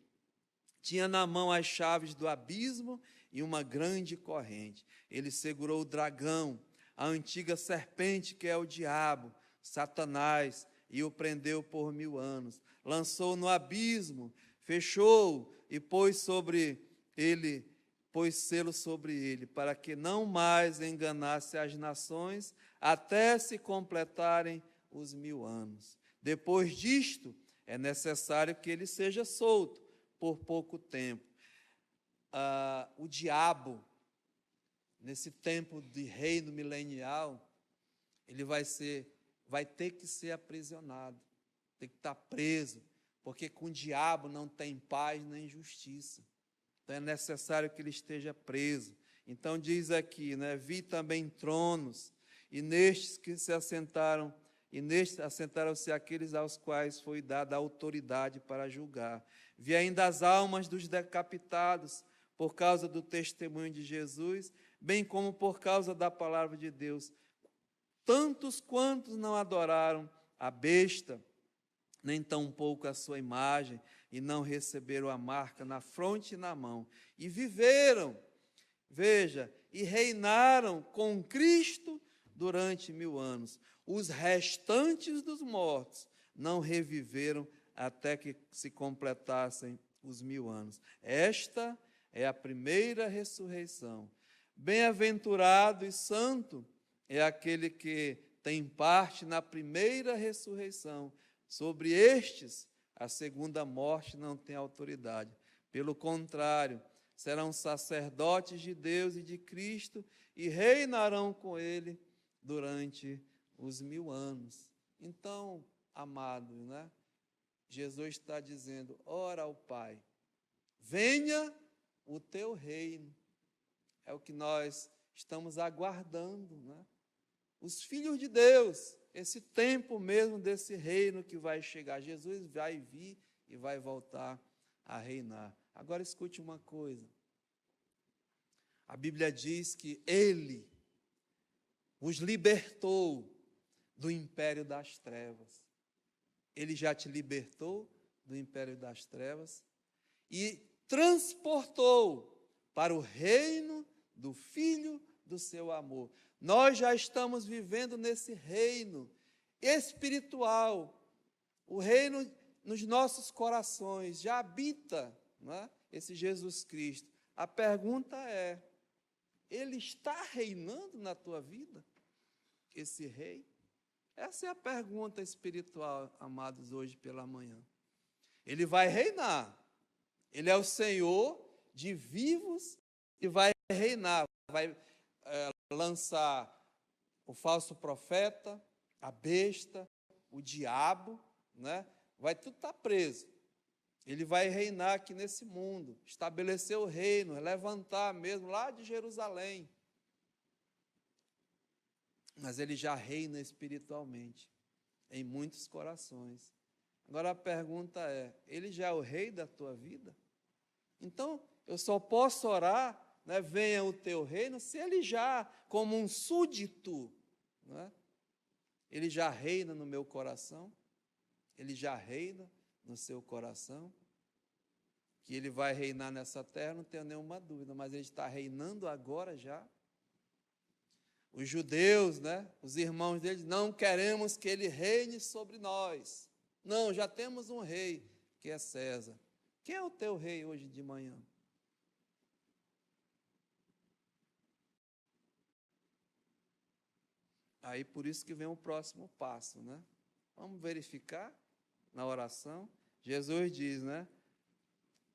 tinha na mão as chaves do abismo e uma grande corrente. Ele segurou o dragão, a antiga serpente que é o diabo, Satanás, e o prendeu por 1000 anos. Lançou no abismo, fechou e pôs sobre ele pôs selo sobre ele, para que não mais enganasse as nações, até se completarem os 1000 anos. Depois disto, é necessário que ele seja solto por pouco tempo. O diabo, nesse tempo de reino milenial, ele vai ter que ser aprisionado, tem que estar preso, porque com o diabo não tem paz nem justiça. Então é necessário que ele esteja preso. Então diz aqui, né, vi também tronos, e nestes que se assentaram, e nestes assentaram-se aqueles aos quais foi dada a autoridade para julgar. Vi ainda as almas dos decapitados, por causa do testemunho de Jesus, bem como por causa da palavra de Deus. Tantos quantos não adoraram a besta, nem tampouco a sua imagem, e não receberam a marca na fronte e na mão, e viveram, veja, e reinaram com Cristo durante 1000 anos. Os restantes dos mortos não reviveram até que se completassem os 1000 anos. Esta é a primeira ressurreição. Bem-aventurado e santo é aquele que tem parte na primeira ressurreição. Sobre estes, a segunda morte não tem autoridade. Pelo contrário, serão sacerdotes de Deus e de Cristo e reinarão com ele durante os 1000 anos. Então, amados, né? Jesus está dizendo, ora ao Pai, venha o teu reino. É o que nós estamos aguardando, né? Os filhos de Deus, esse tempo mesmo desse reino que vai chegar. Jesus vai vir e vai voltar a reinar. Agora escute uma coisa. A Bíblia diz que Ele os libertou do império das trevas. Ele já te libertou do império das trevas e transportou para o reino do Filho do seu amor. Nós já estamos vivendo nesse reino espiritual, o reino nos nossos corações, já habita, não é? Esse Jesus Cristo. A pergunta é, ele está reinando na tua vida? Esse rei? Essa é a pergunta espiritual, amados, hoje pela manhã. Ele vai reinar, ele é o Senhor de vivos e vai reinar, vai lançar o falso profeta, a besta, o diabo, né? Vai tudo estar preso. Ele vai reinar aqui nesse mundo, estabelecer o reino, levantar mesmo lá de Jerusalém. Mas ele já reina espiritualmente em muitos corações. Agora a pergunta é, ele já é o rei da tua vida? Então, eu só posso orar, né, venha o teu reino, se ele já, como um súdito, né, ele já reina no meu coração, ele já reina no seu coração, que ele vai reinar nessa terra, não tenho nenhuma dúvida, mas ele está reinando agora já. Os judeus, né, os irmãos deles, não queremos que ele reine sobre nós. Não, já temos um rei, que é César. Quem é o teu rei hoje de manhã? Aí por isso que vem o próximo passo, né? Vamos verificar na oração. Jesus diz, né?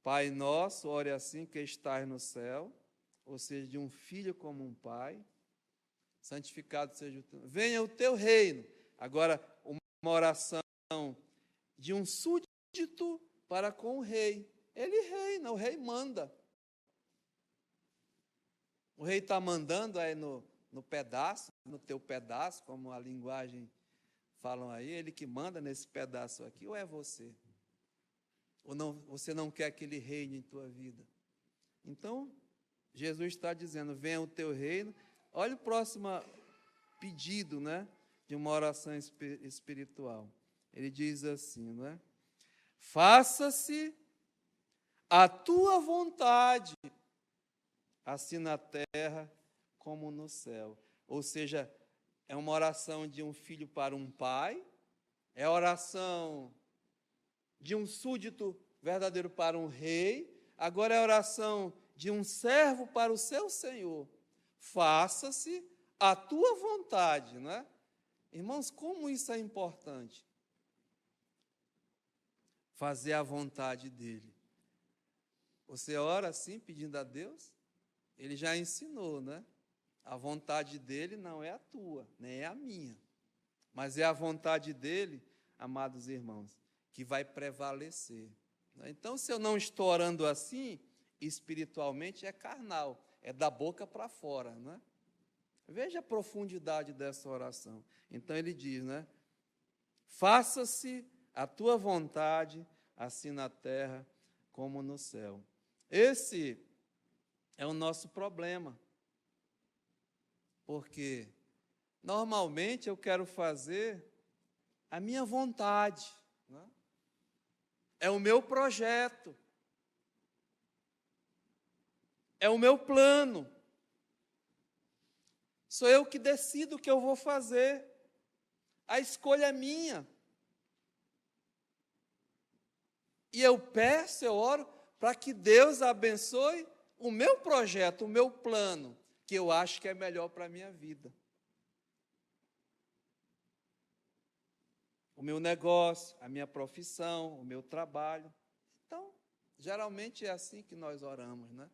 Pai nosso, ore assim que estás no céu, ou seja, de um filho como um pai, santificado seja o teu nome. Venha o teu reino. Agora, uma oração de um súdito para com o rei. Ele reina, o rei manda. O rei está mandando aí no pedaço, no teu pedaço, como a linguagem falam aí, ele que manda nesse pedaço aqui, ou é você? Ou não, você não quer que ele reine em tua vida? Então, Jesus está dizendo, venha o teu reino. Olha o próximo pedido, né, de uma oração espiritual. Ele diz assim, não é? Faça-se a tua vontade, assim na terra como no céu. Ou seja, é uma oração de um filho para um pai, é a oração de um súdito verdadeiro para um rei, agora é a oração de um servo para o seu senhor. Faça-se a tua vontade, não é? Irmãos, como isso é importante? Fazer a vontade dele. Você ora assim, pedindo a Deus? Ele já ensinou, né? A vontade dele não é a tua, nem é a minha. Mas é a vontade dele, amados irmãos, que vai prevalecer. Então, se eu não estou orando assim, espiritualmente é carnal, é da boca para fora, né? Veja a profundidade dessa oração. Então ele diz, né? Faça-se a tua vontade, assim na terra como no céu. Esse é o nosso problema. Porque normalmente eu quero fazer a minha vontade, né? É o meu projeto, é o meu plano. Sou eu que decido o que eu vou fazer. A escolha é minha. E eu peço, eu oro, para que Deus abençoe o meu projeto, o meu plano, que eu acho que é melhor para a minha vida. O meu negócio, a minha profissão, o meu trabalho. Então, geralmente é assim que nós oramos, né?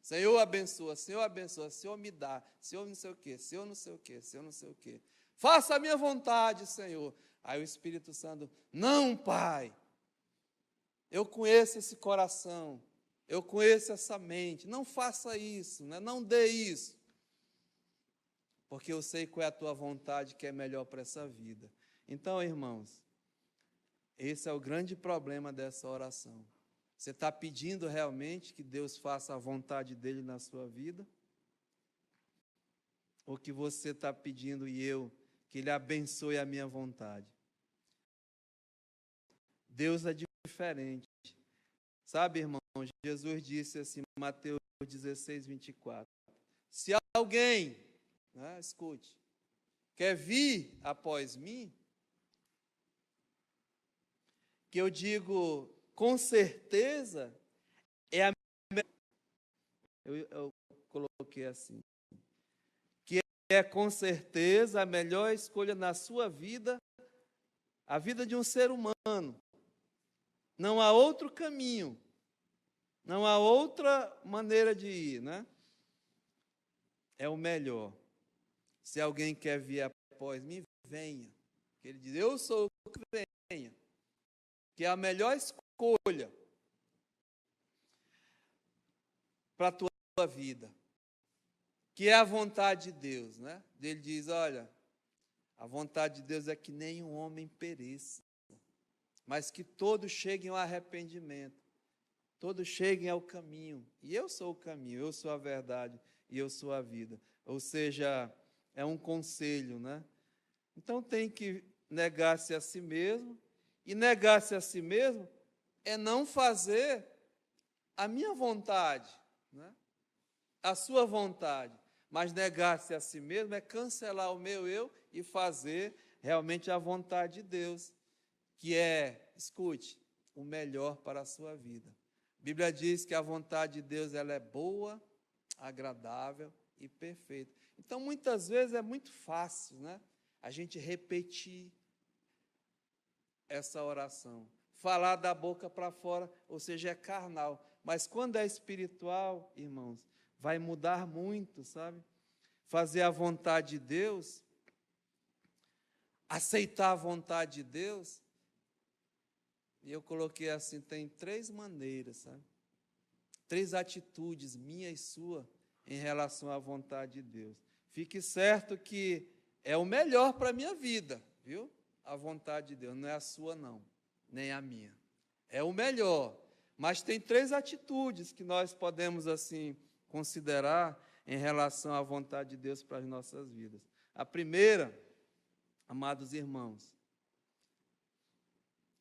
Senhor abençoa, Senhor me dá, Senhor não sei o quê, Senhor não sei o quê, Senhor não sei o quê. Faça a minha vontade, Senhor. Aí o Espírito Santo, não, Pai, eu conheço esse coração, eu conheço essa mente, não faça isso, né? Não dê isso, porque eu sei qual é a tua vontade que é melhor para essa vida. Então, irmãos, esse é o grande problema dessa oração. Você está pedindo realmente que Deus faça a vontade dele na sua vida? Ou que você está pedindo que ele abençoe a minha vontade? Deus é diferente. Sabe, irmão, Jesus disse assim, Mateus 16, 24. Se alguém, né, escute, quer vir após mim, que eu digo com certeza, eu coloquei assim, que é com certeza a melhor escolha na sua vida, a vida de um ser humano. Não há outro caminho, não há outra maneira de ir, né? É o melhor. Se alguém quer vir após mim, venha. Ele diz, eu sou o que venha. Que é a melhor escolha para a tua vida. Que é a vontade de Deus, né? Ele diz, olha, a vontade de Deus é que nenhum homem pereça, mas que todos cheguem ao arrependimento, todos cheguem ao caminho. E eu sou o caminho, eu sou a verdade e eu sou a vida. Ou seja, é um conselho, né? Então tem que negar-se a si mesmo, e negar-se a si mesmo é não fazer a minha vontade, né? A sua vontade. Mas negar-se a si mesmo é cancelar o meu eu e fazer realmente a vontade de Deus, que é, escute, o melhor para a sua vida. A Bíblia diz que a vontade de Deus ela é boa, agradável e perfeita. Então, muitas vezes é muito fácil, né? A gente repetir essa oração. Falar da boca para fora, ou seja, é carnal. Mas quando é espiritual, irmãos, vai mudar muito, sabe? Fazer a vontade de Deus, aceitar a vontade de Deus. E eu coloquei assim, tem 3 maneiras, sabe? 3 atitudes, minha e sua, em relação à vontade de Deus. Fique certo que é o melhor para a minha vida, viu? A vontade de Deus, não é a sua não, nem a minha. É o melhor, mas tem 3 atitudes que nós podemos assim considerar em relação à vontade de Deus para as nossas vidas. A primeira, amados irmãos,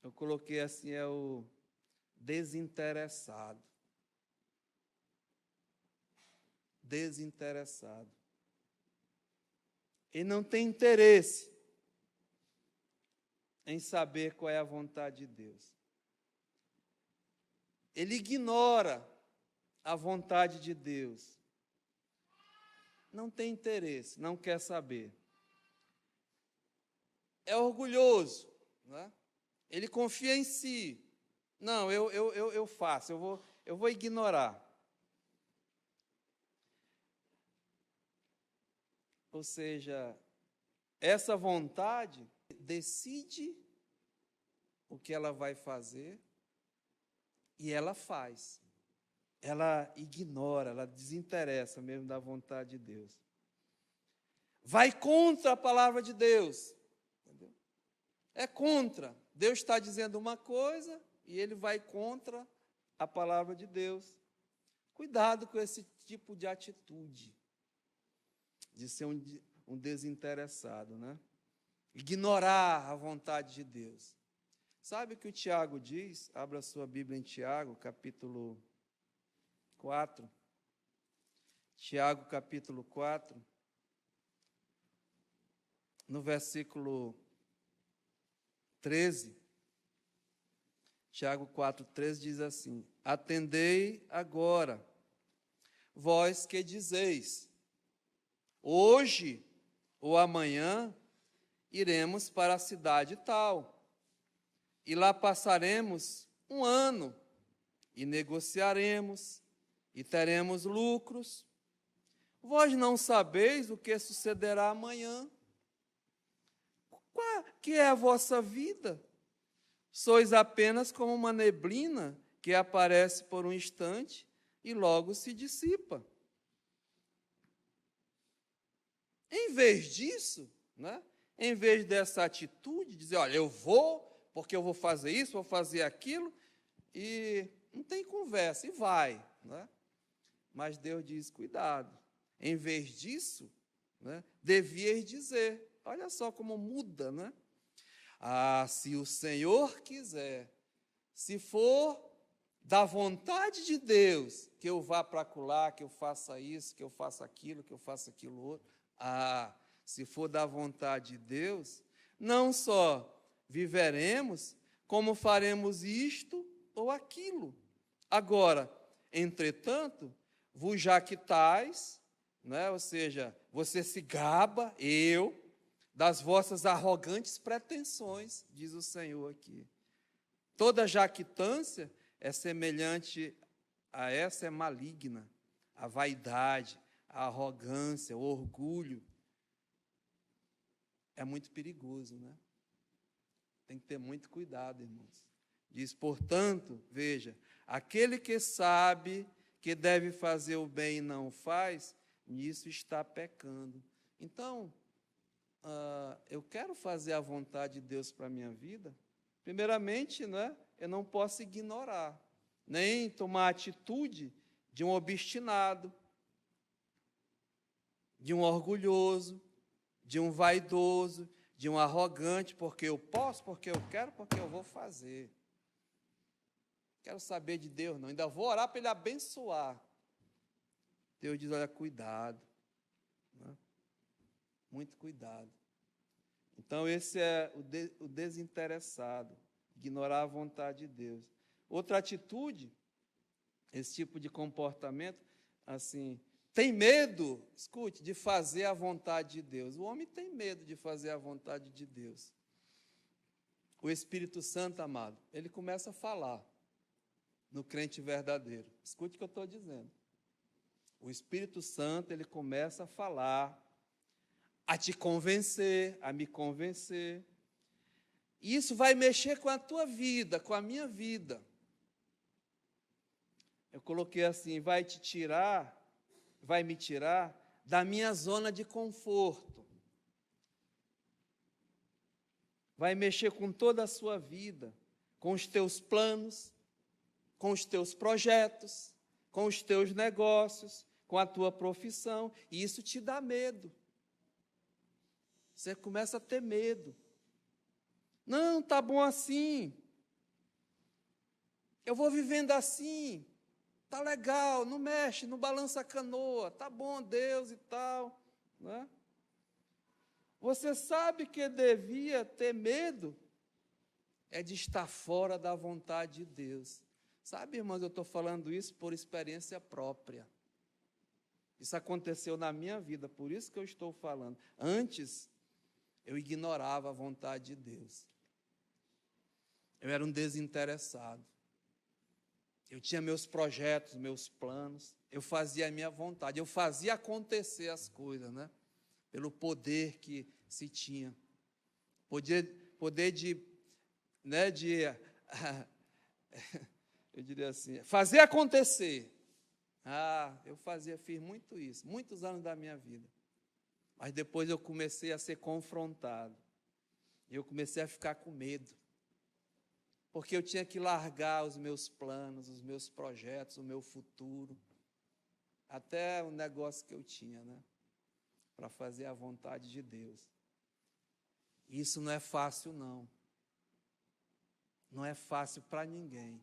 eu coloquei assim, é o desinteressado. Desinteressado. Ele não tem interesse em saber qual é a vontade de Deus. Ele ignora a vontade de Deus, não tem interesse, não quer saber. É orgulhoso, né? Ele confia em si. Não, eu faço, eu vou ignorar. Ou seja, essa vontade decide o que ela vai fazer e ela faz. Ela ignora, ela desinteressa mesmo da vontade de Deus. Vai contra a palavra de Deus. Entendeu? É contra. Deus está dizendo uma coisa e ele vai contra a palavra de Deus. Cuidado com esse tipo de atitude, de ser um desinteressado, né? Ignorar a vontade de Deus. Sabe o que o Tiago diz? Abra sua Bíblia em Tiago, capítulo 4. Tiago, capítulo 4, no versículo 13. Tiago 4:13 diz assim: atendei agora, vós que dizeis, hoje ou amanhã iremos para a cidade tal, e lá passaremos um ano, e negociaremos, e teremos lucros. Vós não sabeis o que sucederá amanhã. Qual que é a vossa vida? Sois apenas como uma neblina que aparece por um instante e logo se dissipa. Em vez disso, né, em vez dessa atitude, dizer, olha, eu vou, porque eu vou fazer isso, vou fazer aquilo, e não tem conversa, e vai. Né? Mas Deus diz, cuidado. Em vez disso, né, devias dizer, olha só como muda, né? Ah, se o Senhor quiser, se for da vontade de Deus, que eu vá para acolá, que eu faça isso, que eu faça aquilo, que eu faça aquilo outro. Ah, se for da vontade de Deus, não só viveremos, como faremos isto ou aquilo. Agora, entretanto, vos jactais, né? Ou seja, você se gaba, das vossas arrogantes pretensões, diz o Senhor aqui. Toda jactância é semelhante a essa, é maligna. A vaidade, a arrogância, o orgulho. É muito perigoso, né? Tem que ter muito cuidado, irmãos. Diz, portanto, veja, aquele que sabe que deve fazer o bem e não o faz, nisso está pecando. Então, eu quero fazer a vontade de Deus para a minha vida. Primeiramente, né, eu não posso ignorar, nem tomar a atitude de um obstinado, de um orgulhoso, de um vaidoso, de um arrogante, porque eu posso, porque eu quero, porque eu vou fazer. Quero saber de Deus, não. Ainda vou orar para Ele abençoar. Deus diz, olha, cuidado. Né? Muito cuidado. Então, esse é o desinteressado, ignorar a vontade de Deus. Outra atitude, esse tipo de comportamento, assim, tem medo, escute, de fazer a vontade de Deus. O homem tem medo de fazer a vontade de Deus. O Espírito Santo, amado, ele começa a falar no crente verdadeiro. Escute o que eu estou dizendo. O Espírito Santo, ele começa a falar, a te convencer, a me convencer. E isso vai mexer com a tua vida, com a minha vida. Eu coloquei assim, vai me tirar da minha zona de conforto. Vai mexer com toda a sua vida, com os teus planos, com os teus projetos, com os teus negócios, com a tua profissão, e isso te dá medo. Você começa a ter medo. Não, tá bom assim. Eu vou vivendo assim. Tá legal, não mexe, não balança a canoa. Tá bom, Deus e tal, né? Você sabe que devia ter medo é de estar fora da vontade de Deus. Sabe, irmãos, eu estou falando isso por experiência própria. Isso aconteceu na minha vida, por isso que eu estou falando. Antes, eu ignorava a vontade de Deus. Eu era um desinteressado. Eu tinha meus projetos, meus planos. Eu fazia a minha vontade. Eu fazia acontecer as coisas, né? Pelo poder que se tinha. Poder de eu diria assim, fazer acontecer. Fiz muito isso, muitos anos da minha vida. Mas depois eu comecei a ser confrontado. Eu comecei a ficar com medo. Porque eu tinha que largar os meus planos, os meus projetos, o meu futuro. Até o negócio que eu tinha, né? Para fazer a vontade de Deus. Isso não é fácil, não. Não é fácil para ninguém.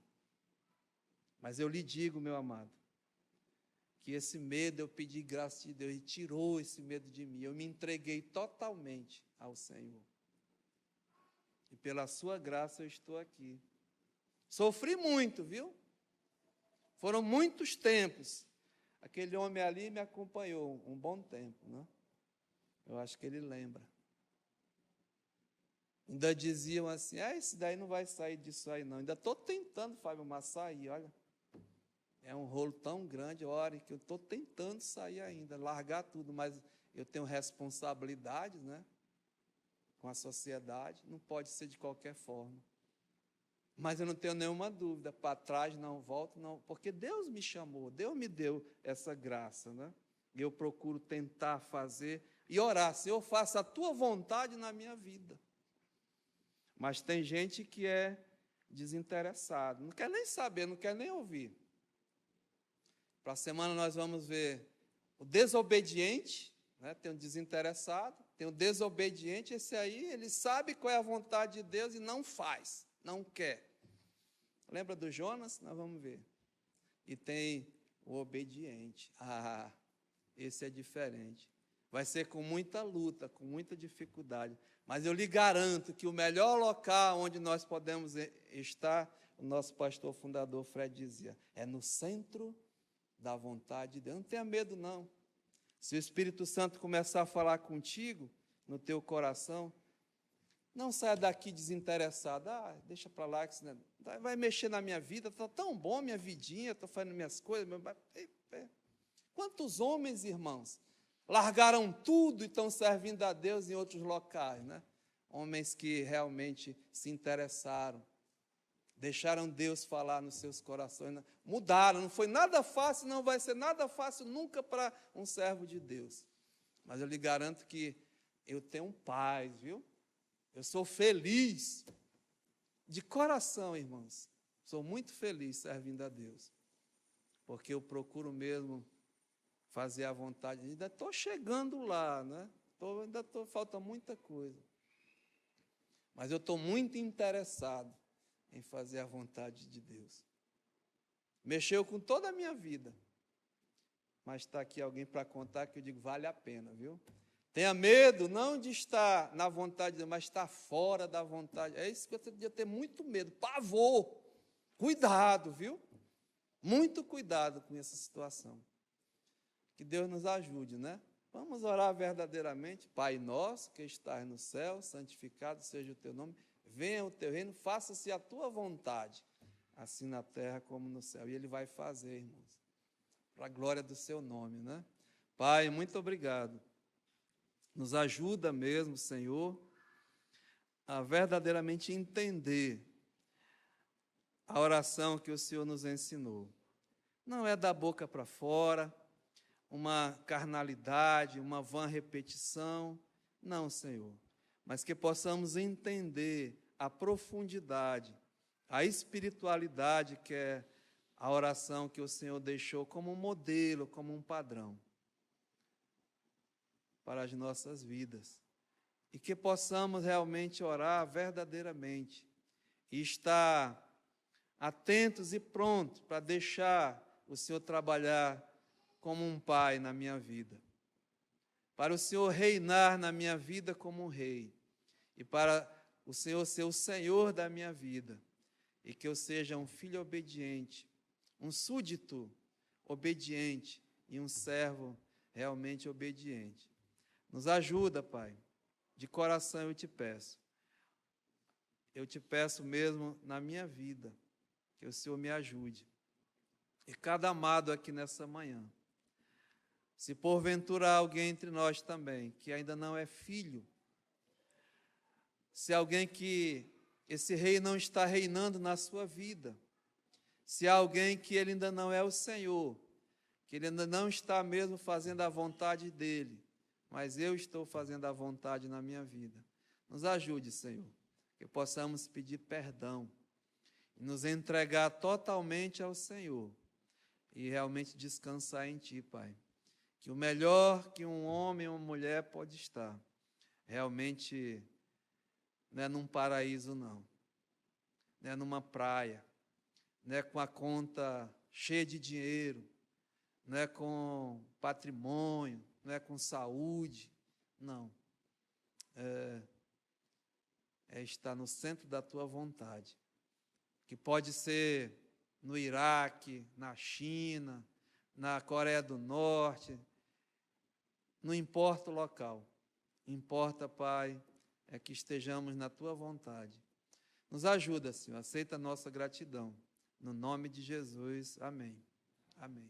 Mas eu lhe digo, meu amado, que esse medo, eu pedi graça de Deus e tirou esse medo de mim. Eu me entreguei totalmente ao Senhor. E pela sua graça eu estou aqui. Sofri muito, viu? Foram muitos tempos. Aquele homem ali me acompanhou um bom tempo, né? Eu acho que ele lembra. Ainda diziam assim, esse daí não vai sair disso aí não. Ainda estou tentando, Fábio, mas sair, olha. É um rolo tão grande, olha, que eu estou tentando sair ainda, largar tudo, mas eu tenho responsabilidades, né? Com a sociedade, não pode ser de qualquer forma. Mas eu não tenho nenhuma dúvida, para trás não volto, não, porque Deus me chamou, Deus me deu essa graça, né? E eu procuro tentar fazer e orar, Senhor, faça a tua vontade na minha vida. Mas tem gente que é desinteressado, não quer nem saber, não quer nem ouvir. Para a semana nós vamos ver o desobediente, né? Tem o desinteressado, tem o desobediente, esse aí, ele sabe qual é a vontade de Deus e não faz, não quer. Lembra do Jonas? Nós vamos ver. E tem o obediente. Esse é diferente. Vai ser com muita luta, com muita dificuldade. Mas eu lhe garanto que o melhor local onde nós podemos estar, o nosso pastor fundador Fred dizia, é no centro da vontade de Deus. Não tenha medo, não. Se o Espírito Santo começar a falar contigo, no teu coração, não saia daqui desinteressado. Deixa para lá, que vai mexer na minha vida, está tão bom minha vidinha, estou fazendo minhas coisas. Quantos homens, irmãos, largaram tudo e estão servindo a Deus em outros locais, né? Homens que realmente se interessaram, deixaram Deus falar nos seus corações, né? Mudaram, não foi nada fácil, não vai ser nada fácil nunca para um servo de Deus. Mas eu lhe garanto que eu tenho paz, viu? Eu sou feliz, de coração, irmãos. Sou muito feliz servindo a Deus, porque eu procuro mesmo fazer a vontade. Ainda estou chegando lá, né? Falta muita coisa. Mas eu estou muito interessado em fazer a vontade de Deus. Mexeu com toda a minha vida. Mas está aqui alguém para contar que eu digo, vale a pena, viu? Tenha medo não de estar na vontade de Deus, mas estar fora da vontade. É isso que você podia ter muito medo, pavor. Cuidado, viu? Muito cuidado com essa situação. Que Deus nos ajude, né? Vamos orar verdadeiramente. Pai nosso, que estás no céu, santificado seja o teu nome. Venha o teu reino, faça-se a tua vontade, assim na terra como no céu. E Ele vai fazer, irmãos, para a glória do seu nome, né? Pai, muito obrigado. Nos ajuda mesmo, Senhor, a verdadeiramente entender a oração que o Senhor nos ensinou. Não é da boca para fora, uma carnalidade, uma vã repetição. Não, Senhor. Mas que possamos entender a profundidade, a espiritualidade que é a oração que o Senhor deixou como um modelo, como um padrão para as nossas vidas. E que possamos realmente orar verdadeiramente e estar atentos e prontos para deixar o Senhor trabalhar como um pai na minha vida, para o Senhor reinar na minha vida como um rei, e para o Senhor ser o Senhor da minha vida, e que eu seja um filho obediente, um súdito obediente e um servo realmente obediente. Nos ajuda, Pai, de coração eu te peço. Eu te peço mesmo na minha vida, que o Senhor me ajude. E cada amado aqui nessa manhã, se porventura há alguém entre nós também que ainda não é filho, se alguém que esse rei não está reinando na sua vida, se há alguém que ele ainda não é o Senhor, que ele ainda não está mesmo fazendo a vontade dele, mas eu estou fazendo a vontade na minha vida, nos ajude, Senhor, que possamos pedir perdão e nos entregar totalmente ao Senhor e realmente descansar em Ti, Pai. Que o melhor que um homem ou uma mulher pode estar, realmente não é num paraíso, não é numa praia, não é com a conta cheia de dinheiro, não é com patrimônio, não é com saúde, não. É estar no centro da Tua vontade, que pode ser no Iraque, na China, na Coreia do Norte, não importa o local, importa, Pai, é que estejamos na Tua vontade. Nos ajuda, Senhor, aceita a nossa gratidão. No nome de Jesus, amém. Amém.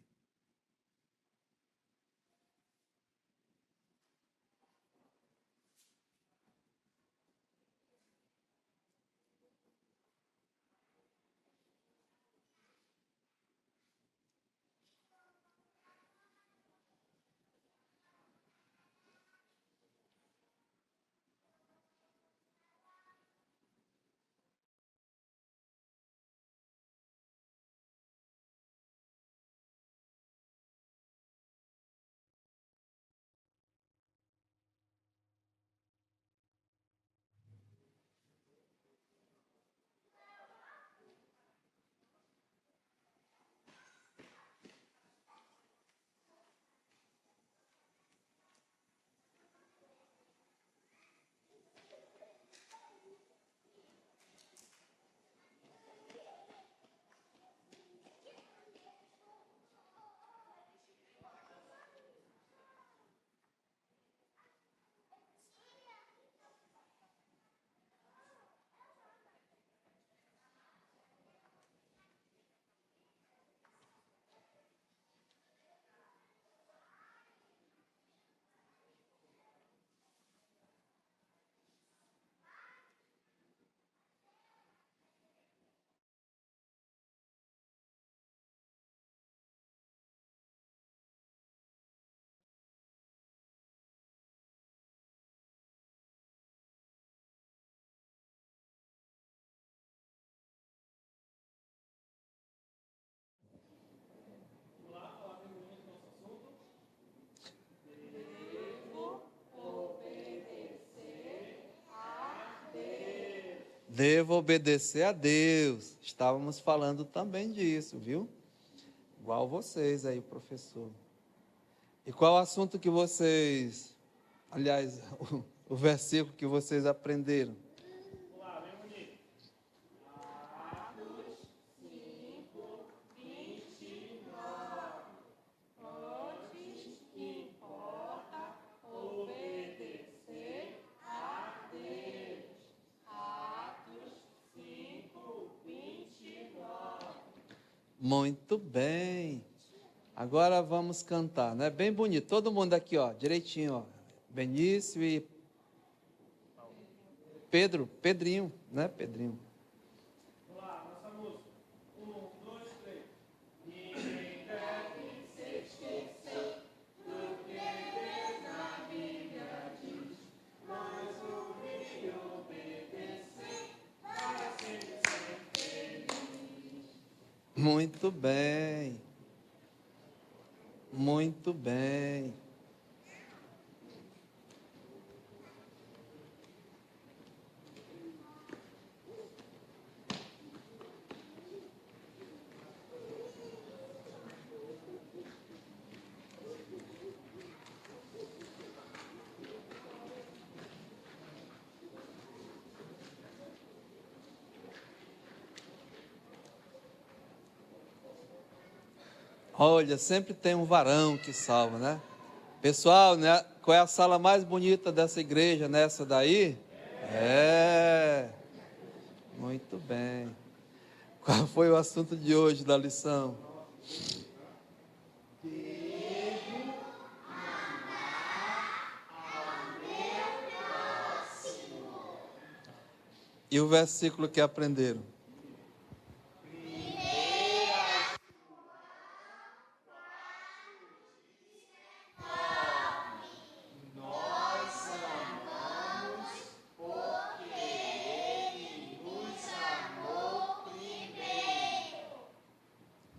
Devo obedecer a Deus. Estávamos falando também disso, viu? Igual vocês aí, professor. E qual o assunto que vocês, aliás, o versículo que vocês aprenderam? Muito bem. Agora vamos cantar, né? Bem bonito. Todo mundo aqui, ó, direitinho, ó. Benício e Pedrinho, né? Pedrinho. Vamos lá, nossa música. 1, 2, 3. Muito bem. Muito bem. Olha, sempre tem um varão que salva, né? Pessoal, né? Qual é a sala mais bonita dessa igreja, nessa daí? É. Muito bem. Qual foi o assunto de hoje da lição? E o versículo que aprenderam?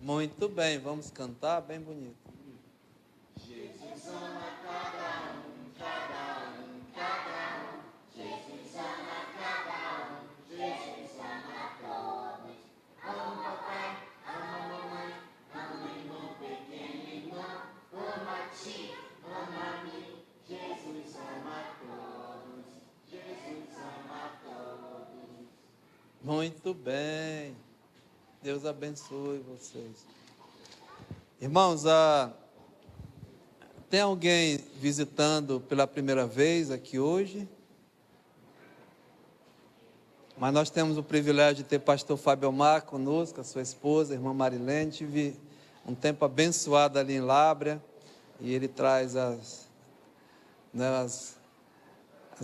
Muito bem, vamos cantar bem bonito. Jesus ama cada um, cada um, cada um. Jesus ama cada um, Jesus ama todos. Ama o papai, ama a mamãe, ama o irmão pequeno, irmão. Ama a ti, ama a mim. Jesus ama todos, Jesus ama todos. Muito bem. Deus abençoe vocês. Irmãos, tem alguém visitando pela primeira vez aqui hoje? Mas nós temos o privilégio de ter pastor Fábio Omar conosco, a sua esposa, a irmã Marilene. Tive um tempo abençoado ali em Lábrea, e ele traz as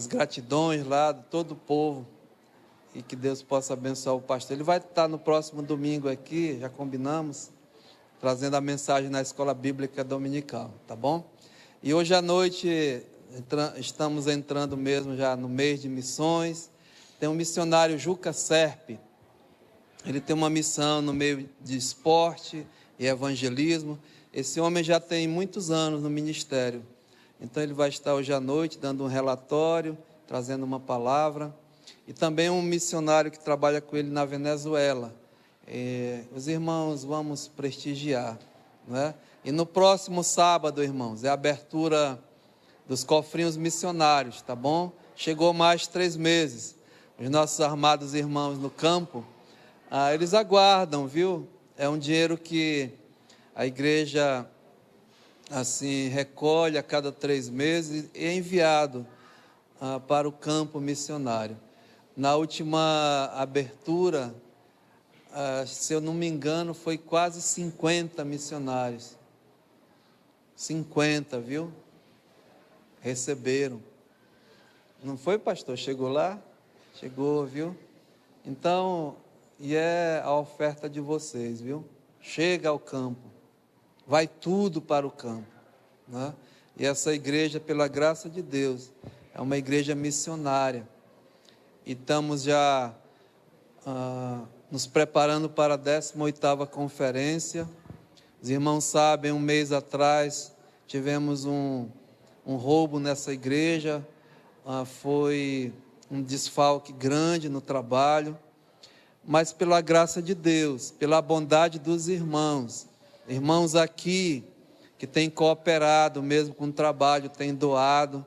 gratidões lá de todo o povo, e que Deus possa abençoar o pastor. Ele vai estar no próximo domingo aqui, já combinamos, trazendo a mensagem na Escola Bíblica Dominical, tá bom? E hoje à noite estamos entrando mesmo já no mês de missões. Tem um missionário, Juca Serpe, ele tem uma missão no meio de esporte e evangelismo. Esse homem já tem muitos anos no ministério, então ele vai estar hoje à noite dando um relatório, trazendo uma palavra. E também um missionário que trabalha com ele na Venezuela. Os irmãos vamos prestigiar, né? E no próximo sábado, irmãos, é a abertura dos cofrinhos missionários, tá bom? Chegou mais 3 meses. Os nossos amados irmãos no campo, eles aguardam, viu? É um dinheiro que a igreja assim recolhe a cada 3 meses e é enviado para o campo missionário. Na última abertura, se eu não me engano, foi quase 50 missionários. 50, viu? Receberam. Não foi, pastor? Chegou lá? Chegou, viu? Então, e é a oferta de vocês, viu? Chega ao campo. Vai tudo para o campo, né? E essa igreja, pela graça de Deus, é uma igreja missionária. E estamos já nos preparando para a 18ª conferência. Os irmãos sabem, um mês atrás, tivemos um roubo nessa igreja. Foi um desfalque grande no trabalho. Mas pela graça de Deus, pela bondade dos irmãos aqui, que têm cooperado mesmo com o trabalho, têm doado.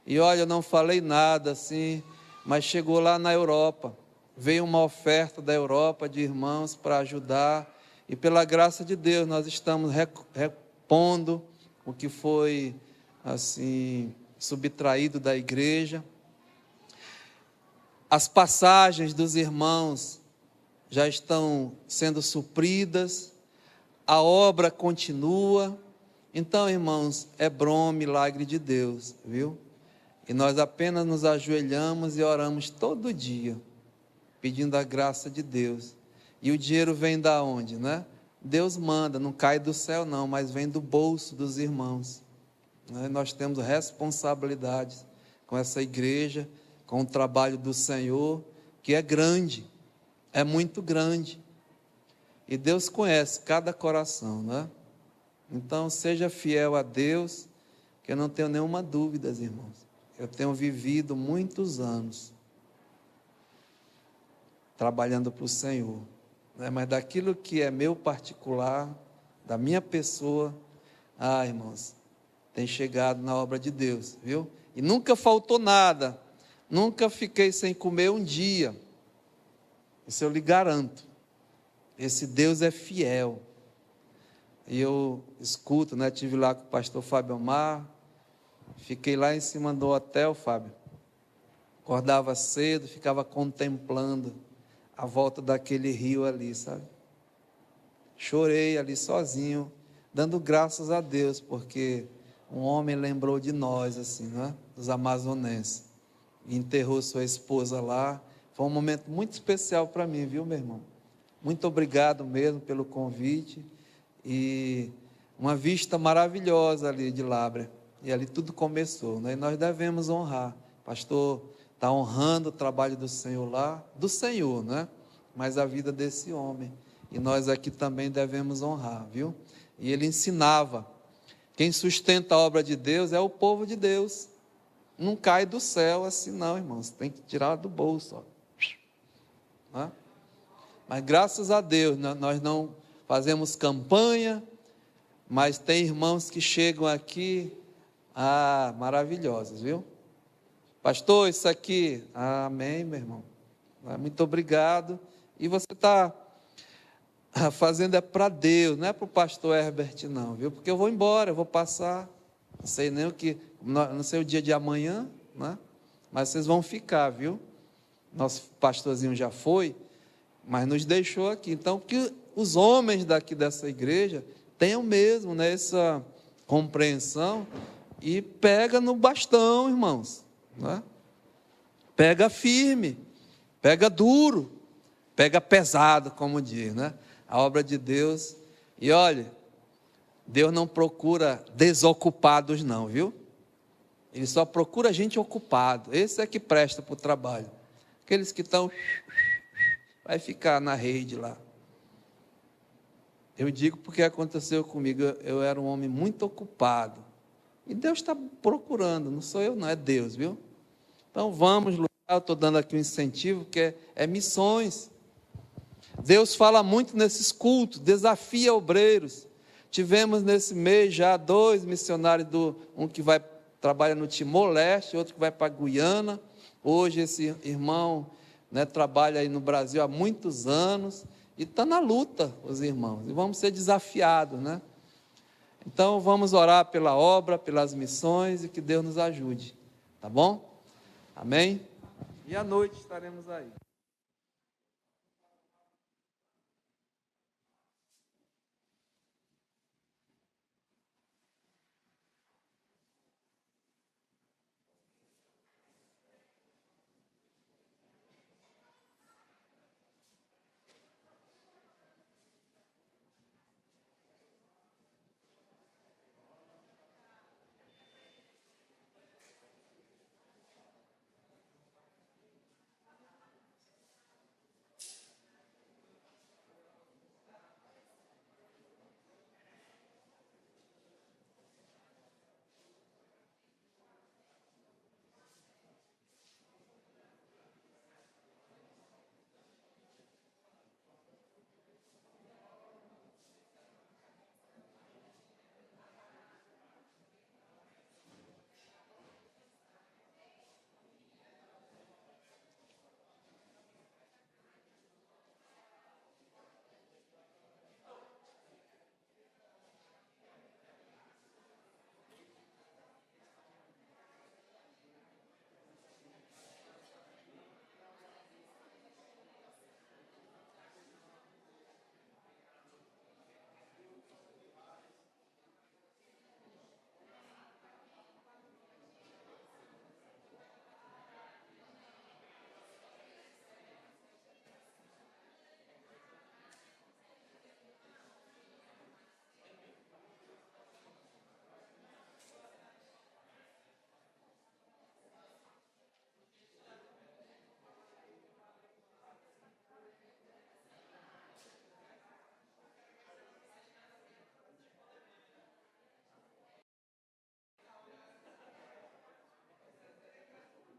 E olha, eu não falei nada assim, mas chegou lá na Europa, veio uma oferta da Europa de irmãos para ajudar, e pela graça de Deus nós estamos repondo o que foi assim subtraído da igreja. As passagens dos irmãos já estão sendo supridas, a obra continua. Então, irmãos, é bom milagre de Deus, viu? E nós apenas nos ajoelhamos e oramos todo dia, pedindo a graça de Deus. E o dinheiro vem da onde, né? Deus manda, não cai do céu não, mas vem do bolso dos irmãos. Nós temos responsabilidades com essa igreja, com o trabalho do Senhor, que é grande, é muito grande. E Deus conhece cada coração, né? Então, seja fiel a Deus, que eu não tenho nenhuma dúvida, irmãos. Eu tenho vivido muitos anos trabalhando para o Senhor, né? Mas daquilo que é meu particular, da minha pessoa, irmãos, tem chegado na obra de Deus, viu? E nunca faltou nada, nunca fiquei sem comer um dia. Isso eu lhe garanto. Esse Deus é fiel. e eu escuto, né? Tive lá com o pastor Fábio Omar, fiquei lá em cima do hotel, Fábio. Acordava cedo, ficava contemplando a volta daquele rio ali, sabe? Chorei ali sozinho, dando graças a Deus, porque um homem lembrou de nós, assim, né? Dos amazonenses. E enterrou sua esposa lá. Foi um momento muito especial para mim, viu, meu irmão? Muito obrigado mesmo pelo convite. E uma vista maravilhosa ali de Lábrea. E ali tudo começou, né? E nós devemos honrar. O pastor está honrando o trabalho do Senhor lá, do Senhor, né? Mas a vida desse homem. E nós aqui também devemos honrar, viu? E ele ensinava. Quem sustenta a obra de Deus é o povo de Deus. Não cai do céu assim não, irmãos. Tem que tirar do bolso, ó. Né? Mas graças a Deus, nós não fazemos campanha, mas tem irmãos que chegam aqui, maravilhosos, viu? Pastor, isso aqui, amém, meu irmão. Muito obrigado. E você está fazendo para Deus, não é para o pastor Herbert não, viu? Porque eu vou embora, eu vou passar, não sei nem não sei o dia de amanhã, né? Mas vocês vão ficar, viu? Nosso pastorzinho já foi, mas nos deixou aqui. Então, que os homens daqui dessa igreja tenham mesmo, né, essa compreensão e pega no bastão, irmãos, né? Pega firme, pega duro, pega pesado, como diz, né? A obra de Deus. E olha, Deus não procura desocupados não, viu? Ele só procura gente ocupada. Esse é que presta para o trabalho. Aqueles que estão, vai ficar na rede lá. Eu digo porque aconteceu comigo. Eu era um homem muito ocupado. E Deus está procurando, não sou eu não, é Deus, viu? Então vamos lutar. Eu estou dando aqui um incentivo, que é missões. Deus fala muito nesses cultos, desafia obreiros. Tivemos nesse mês já 2 missionários, um que trabalha no Timor-Leste, outro que vai para a Guiana. Hoje esse irmão, né, trabalha aí no Brasil há muitos anos e está na luta, os irmãos. E vamos ser desafiados, né? Então vamos orar pela obra, pelas missões e que Deus nos ajude. Tá bom? Amém? E à noite estaremos aí.